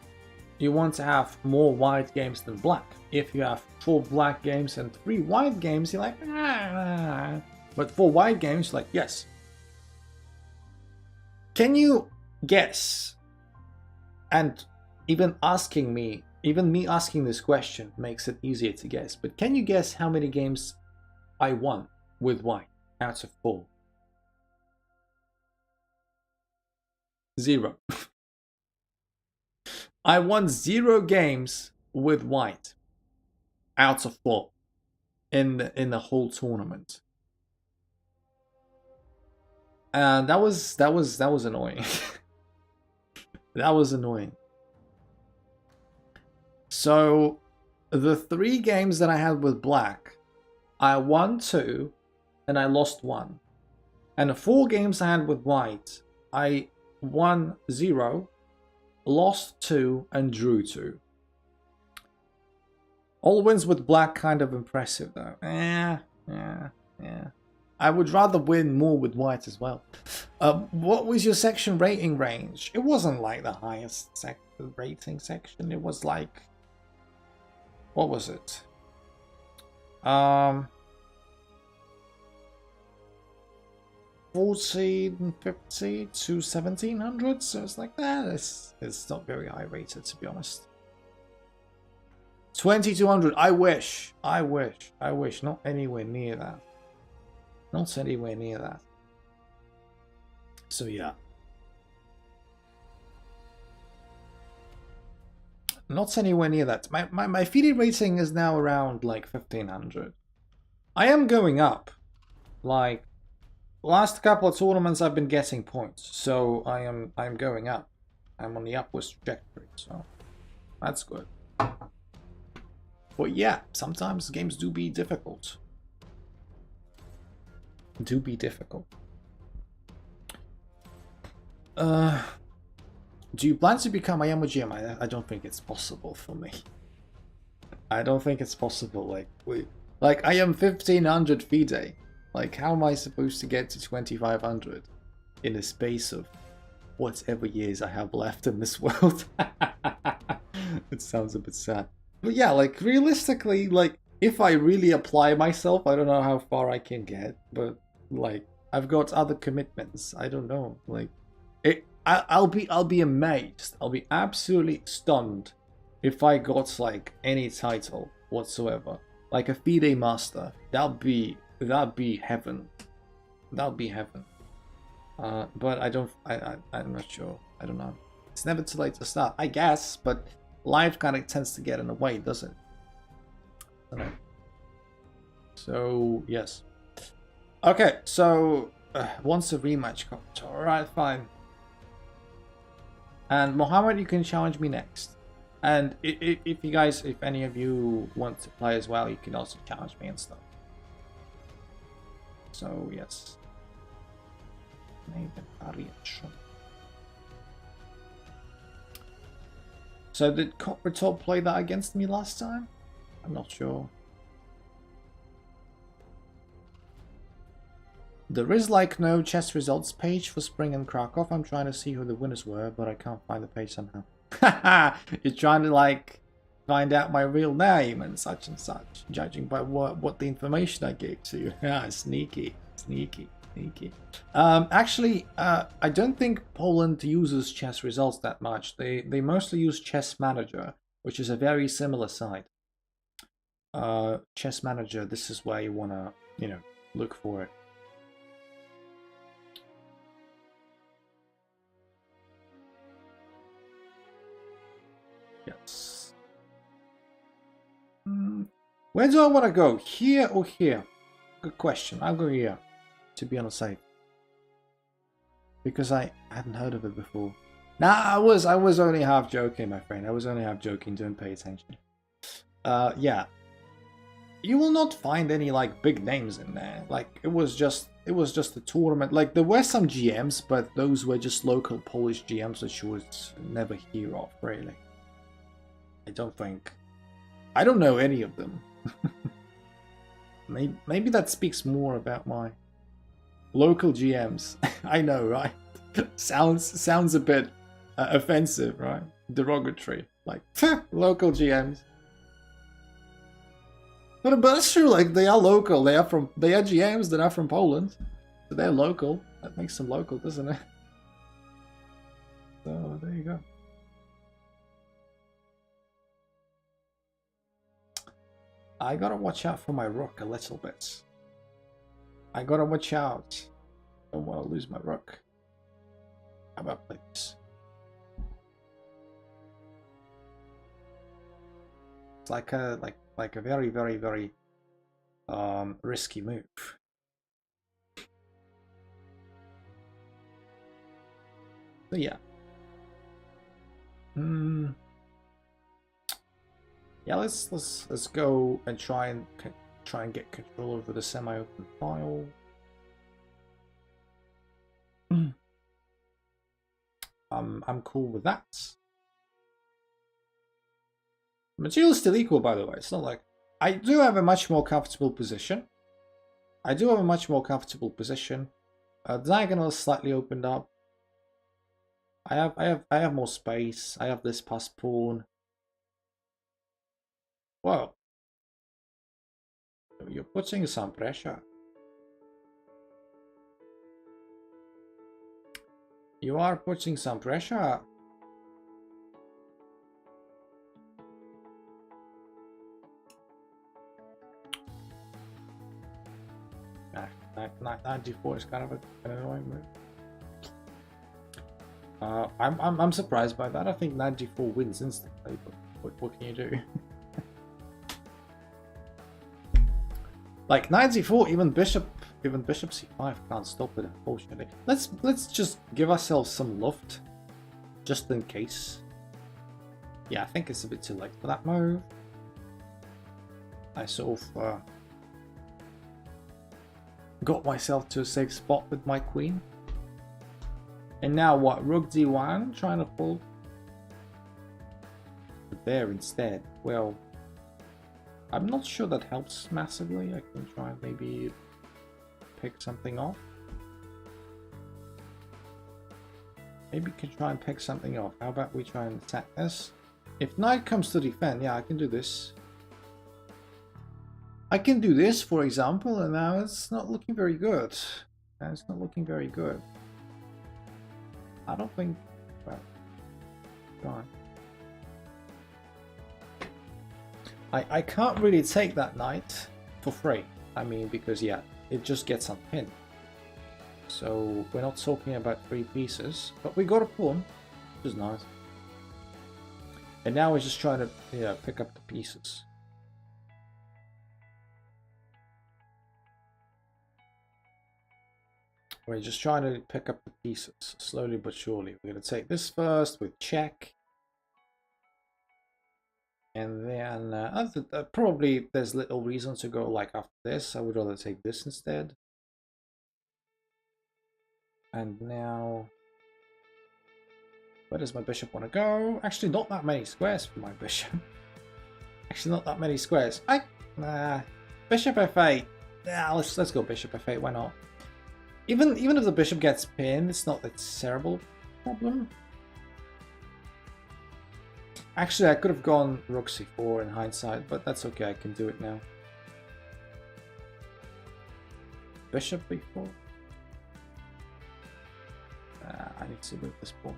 you want to have more white games than black. If you have 4 black games and 3 white games, you're like, ah. But 4 white games, like, yes. Can you guess? And even me asking this question makes it easier to guess. But can you guess how many games I won with white out of 4? 0. I won 0 games with white out of 4 in the whole tournament. And that was annoying. That was annoying. So the 3 games that I had with black, I won 2 and I lost 1. And the 4 games I had with white, I won 0, lost 2 and drew 2. All wins with black kind of impressive though. Yeah. I would rather win more with white as well. What was your section rating range? It wasn't like the highest rating section. It was like, what was it? 1450 to 1700. So it's like that. It's not very high rated, to be honest. 2200. I wish. Not anywhere near that. Not anywhere near that. So yeah. Not anywhere near that. My FIDE rating is now around like 1500. I am going up. Like last couple of tournaments I've been getting points. So I'm going up. I'm on the upwards trajectory, so that's good. But yeah, sometimes games do be difficult. Do you plan to become a Yamujima? I don't think it's possible for me. I don't think it's possible. Like I am 1500 FIDE. Like how am I supposed to get to 2500 in a space of whatever years I have left in this world? It sounds a bit sad. But yeah, like realistically, like if I really apply myself, I don't know how far I can get, but like I've got other commitments. I don't know. Like I'll be amazed. I'll be absolutely stunned if I got like any title whatsoever, like a FIDE master. That'd be heaven. That'd be heaven. But I'm not sure. I don't know. It's never too late to start, I guess. But life kind of tends to get in the way, doesn't it? I don't know. So yes. Okay. So once a rematch comes. All right, fine. And Mohammed, you can challenge me next. And if you guys, if any of you want to play as well, you can also challenge me and stuff. So yes. So did Coppertop play that against me last time? I'm not sure. There is like no chess results page for Spring and Krakow. I'm trying to see who the winners were, but I can't find the page somehow. You're trying to like find out my real name and such, judging by what the information I gave to you. Yeah, sneaky. Actually, I don't think Poland uses chess results that much. They mostly use Chess Manager, which is a very similar site. Chess Manager, this is where you wanna, look for it. Yes. Where do I want to go? Here or here? Good question. I'll go here, to be on the safe. Because I hadn't heard of it before. Nah, I was only half joking, my friend. I was only half joking. Don't pay attention. Yeah. you will not find any like big names in there. Like it was just a tournament. Like there were some GMs, but those were just local Polish GMs that you would never hear of, really. I don't know any of them. Maybe that speaks more about my local GMs. I know, right? sounds a bit offensive, right? Derogatory, like local GMs. But that's true. Like they are local. They are GMs that are from Poland, so they're local. That makes them local, doesn't it? So there you go. I gotta watch out for my rook a little bit. I gotta watch out. Don't want to lose my rook. How about play this? It's like a very, very, very risky move. So yeah. Yeah, let's go and try and get control over the semi-open file. I'm cool with that. Material is still equal, by the way. It's not like I do have a much more comfortable position. Diagonal is slightly opened up. I have more space. I have this pass pawn. Whoa. You're putting some pressure. You are putting some pressure. Knight d4 is kind of an annoying move. I'm surprised by that. I think knight d4 wins instantly, but what can you do? Like knight d4, even bishop c5 can't stop it, unfortunately. Let's just give ourselves some loft, just in case. Yeah, I think it's a bit too late for that move. I sort of got myself to a safe spot with my queen. And now what? Rook d1, trying to pull there instead. Well, I'm not sure that helps massively. I can try and maybe pick something off. Maybe we can try and pick something off. How about we try and attack this? If knight comes to defend, yeah, I can do this. I can do this, for example, and now it's not looking very good. It's not looking very good. I don't think... Well, go on. I can't really take that knight for free. I mean, because, yeah, it just gets unpinned. So, we're not talking about 3 pieces. But we got a pawn, which is nice. And now we're just trying to, yeah, pick up the pieces. We're just trying to pick up the pieces, slowly but surely. We're going to take this first with check. And then probably there's little reason to go like after this. I would rather take this instead. And now, where does my bishop want to go? Actually, not that many squares for my bishop. Actually, not that many squares. Bishop f8. Yeah, let's go bishop f8. Why not? Even if the bishop gets pinned, it's not a terrible problem. Actually, I could have gone rook c4 in hindsight, but that's okay. I can do it now. Bishop b4. I need to move this pawn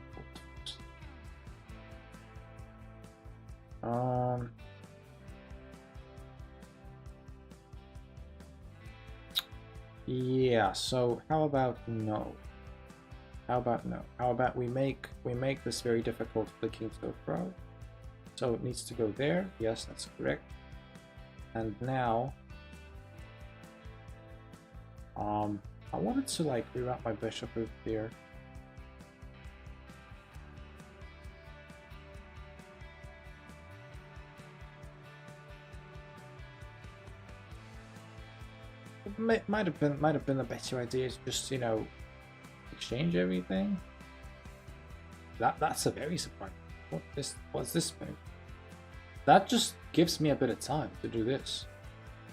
forward. Yeah, so how about no? How about we make this very difficult for the king to throw? So it needs to go there. Yes, that's correct. And now I wanted to like reroute my bishop over there. might have been a better idea to just, you know, exchange everything. That's a very surprising. What's this move? That just gives me a bit of time to do this,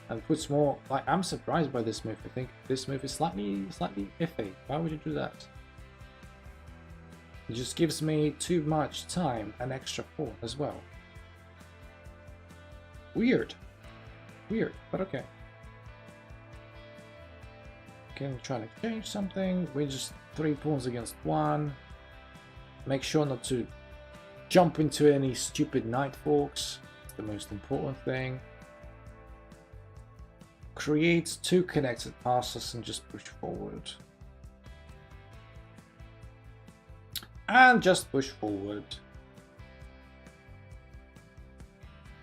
and puts more. Like, I'm surprised by this move. I think this move is slightly iffy. Why would you do that? It just gives me too much time and extra pawn as well. Weird, but okay. Can try to change something. We're just 3 pawns against 1. Make sure not to jump into any stupid knight forks. It's the most important thing. Create 2 connected passes and just push forward. And just push forward.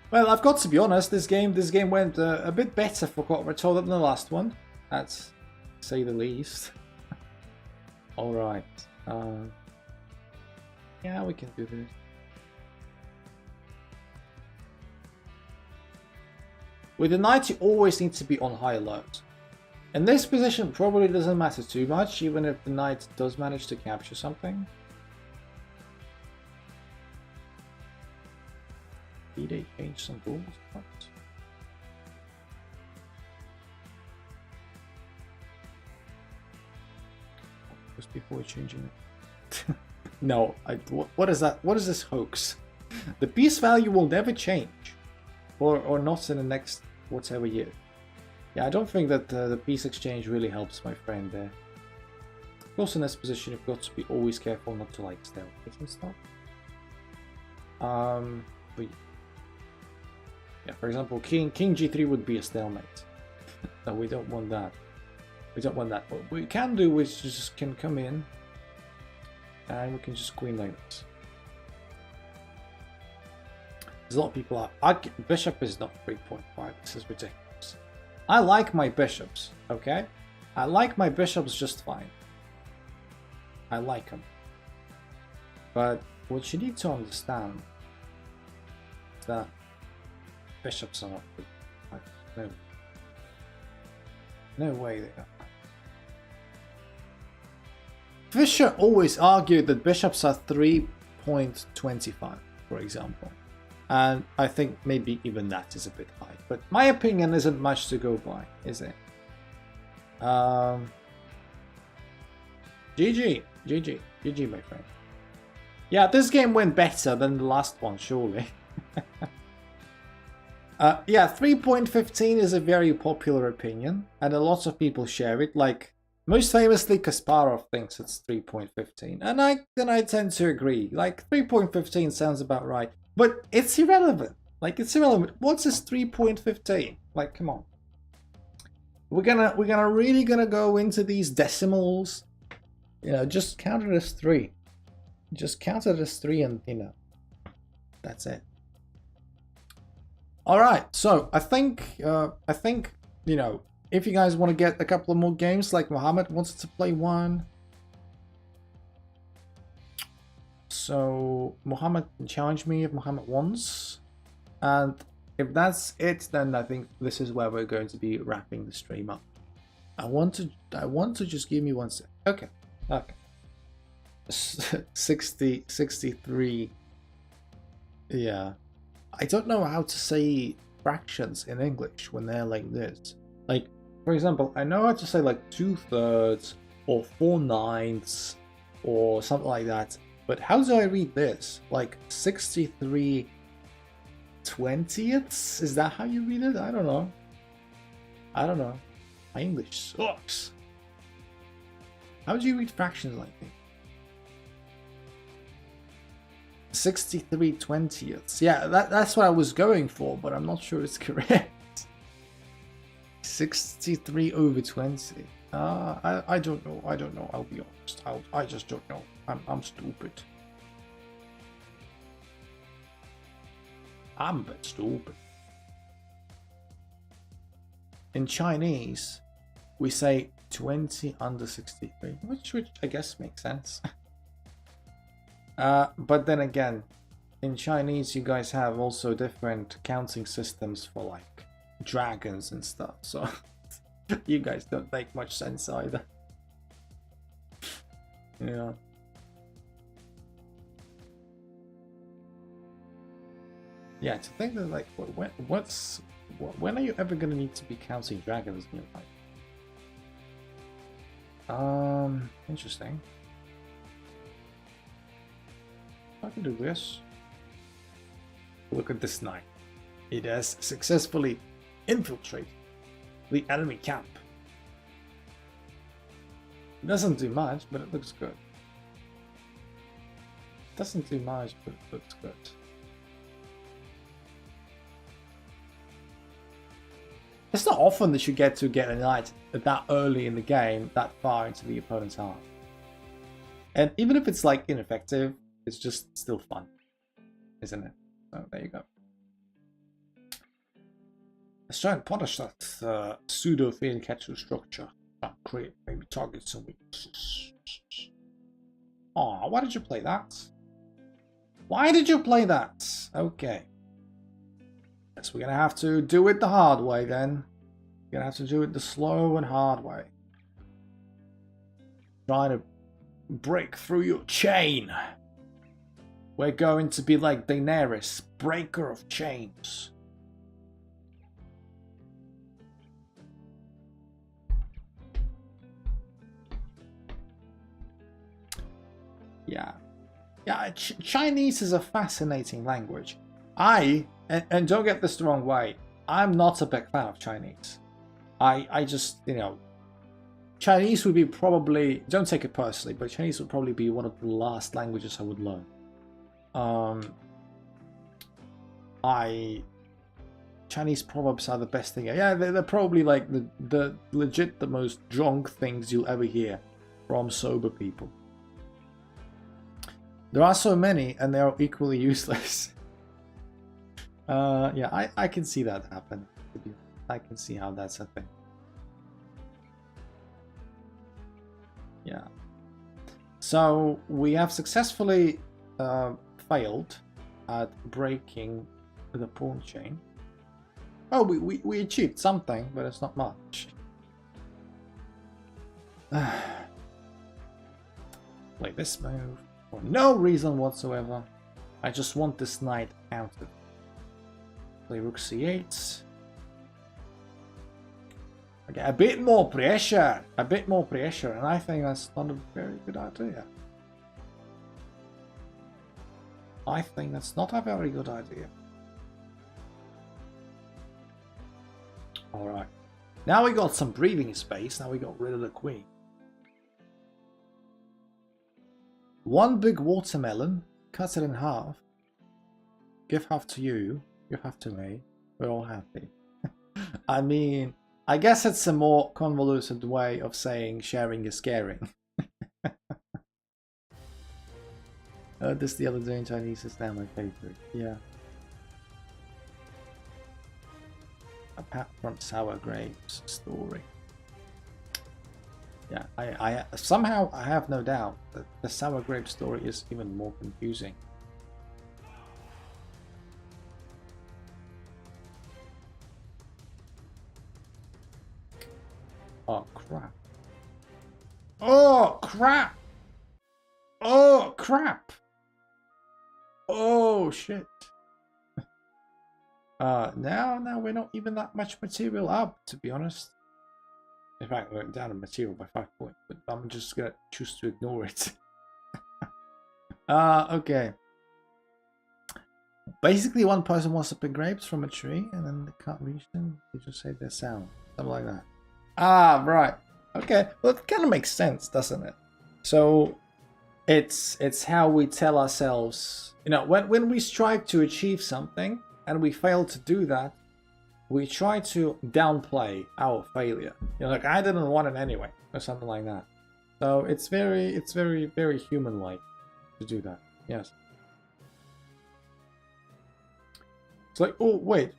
Well, I've got to be honest. This game went a bit better for Quadratola than the last one. That's, say the least. All right. Yeah, we can do this. With the knight, you always need to be on high alert. In this position, probably doesn't matter too much, even if the knight does manage to capture something. Did they change some rules? What? Just before changing it. No, what is that? What is this hoax? The piece value will never change, or not in the next whatever year. Yeah, I don't think that the piece exchange really helps my friend there. Of course, in this position, you've got to be always careful not to like stealth it and stuff. But yeah, for example, King G3 would be a stalemate. No, we don't want that. We don't want that. What we can do is just can come in. And we can just queen like this. There's a lot of people are. Bishop is not 3.5. This is ridiculous. I like my bishops, okay? I like my bishops just fine. I like them. But what you need to understand is that bishops are not 3.5. No way they are. Fischer always argued that bishops are 3.25, for example. And I think maybe even that is a bit high. But my opinion isn't much to go by, is it? GG, my friend. Yeah, this game went better than the last one, surely. Yeah, 3.15 is a very popular opinion, and a lot of people share it. Like, most famously, Kasparov thinks it's 3.15, and I tend to agree. Like, 3.15 sounds about right, but it's irrelevant. Like, it's irrelevant. What's this 3.15? Like, come on. We're really gonna go into these decimals. You know, just count it as 3. Just count it as 3, and you know, that's it. All right. So I think you know, if you guys want to get a couple of more games, like Mohammed wanted to play one. So Mohammed can challenge me if Mohammed wants. And if that's it, then I think this is where we're going to be wrapping the stream up. I want to just give me 1 sec. Okay. 63. Yeah. I don't know how to say fractions in English when they're like this. Like, for example, I know how to say like 2/3 or 4/9 or something like that. But how do I read this? Like 63/20? Is that how you read it? I don't know. My English sucks. How do you read fractions like this? 63/20. Yeah, that's what I was going for, but I'm not sure it's correct. 63/20. I don't know. I'll be honest. I just don't know. I'm stupid. I'm a bit stupid. In Chinese, we say 20 under 63, which I guess makes sense. But then again, in Chinese, you guys have also different counting systems for like dragons and stuff. So You guys don't make much sense either. Yeah. Yeah, to think that, like, when are you ever gonna need to be counting dragons in your life? Interesting. I can do this. Look at this knight. It has successfully infiltrated the enemy camp. It doesn't do much, but it looks good. It doesn't do much, but it looks good. It's not often that you get a knight that early in the game, that far into the opponent's arm. And even if it's like ineffective, it's just still fun, isn't it? So there you go. Let's try and punish that pseudo fiend catcher structure. Create maybe targets and weaknesses. Aw, why did you play that? Why did you play that? Okay. Guess we're gonna have to do it the hard way then. We're gonna have to do it the slow and hard way. Trying to break through your chain. We're going to be like Daenerys, breaker of chains. Yeah. Yeah, Chinese is a fascinating language. And don't get this the wrong way, I'm not a big fan of Chinese. I just, you know, Chinese would be probably, don't take it personally, but Chinese would probably be one of the last languages I would learn. Chinese proverbs are the best thing. Yeah, they're probably like the legit the most drunk things you'll ever hear from sober people. There are so many, and they are equally useless. Yeah, I can see that happen. I can see how that's a thing. Yeah. So we have successfully failed at breaking the pawn chain. Oh, we achieved something, but it's not much. Play this move for no reason whatsoever. I just want this knight counted. Play rook c8. Okay, a bit more pressure, and I think that's not a very good idea. I think that's not a very good idea. Alright. Now we got some breathing space, now we got rid of the queen. One big watermelon, cut it in half. Give half to you, give half to me. We're all happy. I mean, I guess it's a more convoluted way of saying sharing is caring. This the other day in Chinese is now my favorite. Yeah. Apart from Sour Grapes story. Yeah, I somehow I have no doubt that the Sour Grape story is even more confusing. Oh crap. Oh crap. Oh crap. Oh shit. Now we're not even that much material up, to be honest. In fact, we're down in material by 5 points, but I'm just gonna choose to ignore it. Okay. Basically, one person wants to pick grapes from a tree, and then they can't reach them. They just say their sound, something like that. Ah, right. Okay. Well, it kind of makes sense, doesn't it? So, it's how we tell ourselves. You know, when we strive to achieve something and we fail to do that, we try to downplay our failure. You know, like I didn't want it anyway, or something like that. So it's very, very human-like to do that. Yes. It's like, oh wait,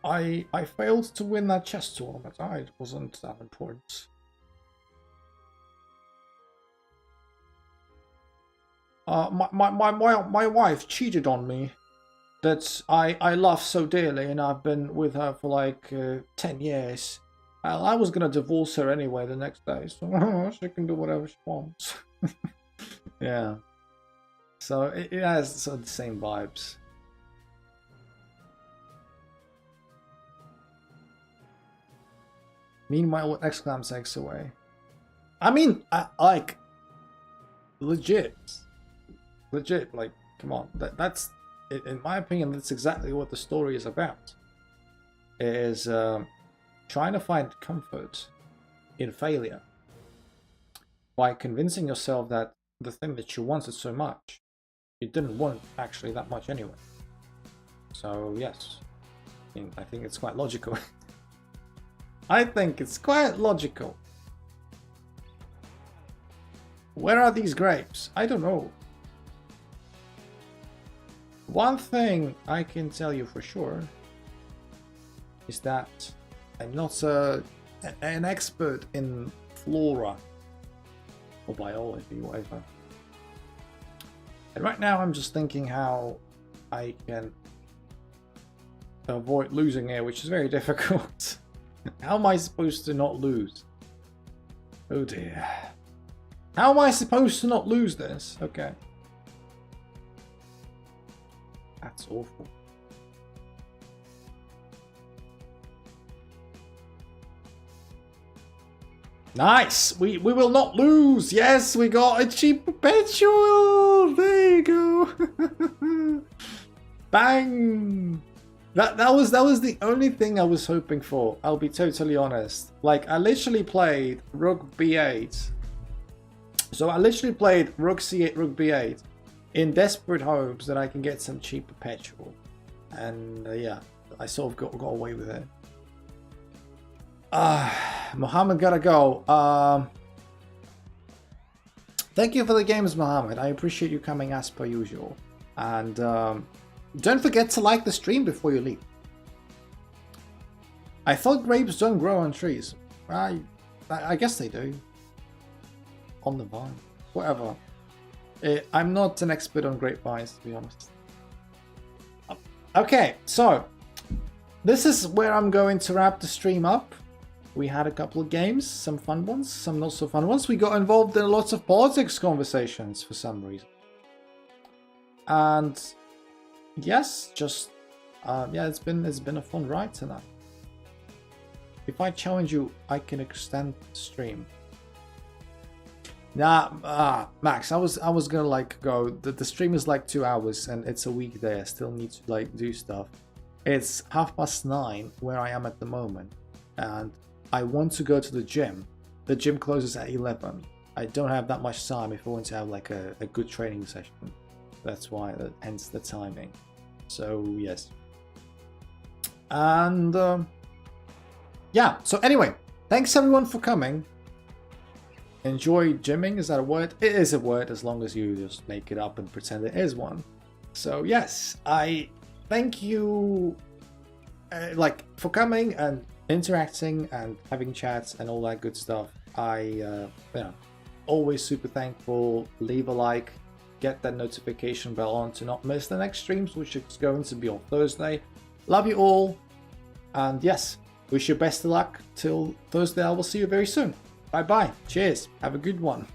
I failed to win that chess tournament. It wasn't that important. My wife cheated on me. That I love so dearly, and I've been with her for like 10 years. Well, I was gonna divorce her anyway the next day, so she can do whatever she wants. Yeah. So it has sort of the same vibes. Meanwhile, what Exclam takes away. I mean, like, legit, like, come on, that's, in my opinion, that's exactly what the story is about. It is trying to find comfort in failure by convincing yourself that the thing that you wanted so much, you didn't want actually that much anyway. So yes, I think it's quite logical. I think it's quite logical. Where are these grapes? I don't know. One thing I can tell you for sure is that I'm not an expert in flora or biology, whatever. And right now I'm just thinking how I can avoid losing here, which is very difficult. How am I supposed to not lose? Oh dear. How am I supposed to not lose this? Okay. That's awful. Nice! We will not lose! Yes, we got a cheap perpetual! There you go! Bang! That was the only thing I was hoping for, I'll be totally honest. Like, I literally played Rook B8. So I literally played Rook C8, Rook B8 in desperate hopes that I can get some cheap perpetual. And yeah, I sort of got away with it. Mohammed gotta go. Thank you for the games, Mohammed. I appreciate you coming as per usual. And don't forget to like the stream before you leave. I thought grapes don't grow on trees. I guess they do. On the vine. Whatever. I'm not an expert on grapevines, to be honest. Okay, so this is where I'm going to wrap the stream up. We had a couple of games, some fun ones, some not so fun ones. We got involved in lots of politics conversations for some reason. And yes, just yeah, it's been a fun ride tonight. If I challenge you, I can extend the stream. Nah, Max, I was gonna like go. The stream is like 2 hours and it's a weekday. I still need to like do stuff. It's 9:30 where I am at the moment, and I want to go to the gym. The gym closes at 11. I don't have that much time if I want to have like a good training session. That's why, hence the timing. So yes. And yeah, so anyway, thanks everyone for coming. Enjoy gymming, is that a word? It is a word as long as you just make it up and pretend it is one. So yes, I thank you like for coming and interacting and having chats and all that good stuff. I always super thankful. Leave a like, get that notification bell on to not miss the next streams, which is going to be on Thursday. Love you all, and yes, wish you best of luck till Thursday. I will see you very soon. Bye bye. Cheers. Have a good one.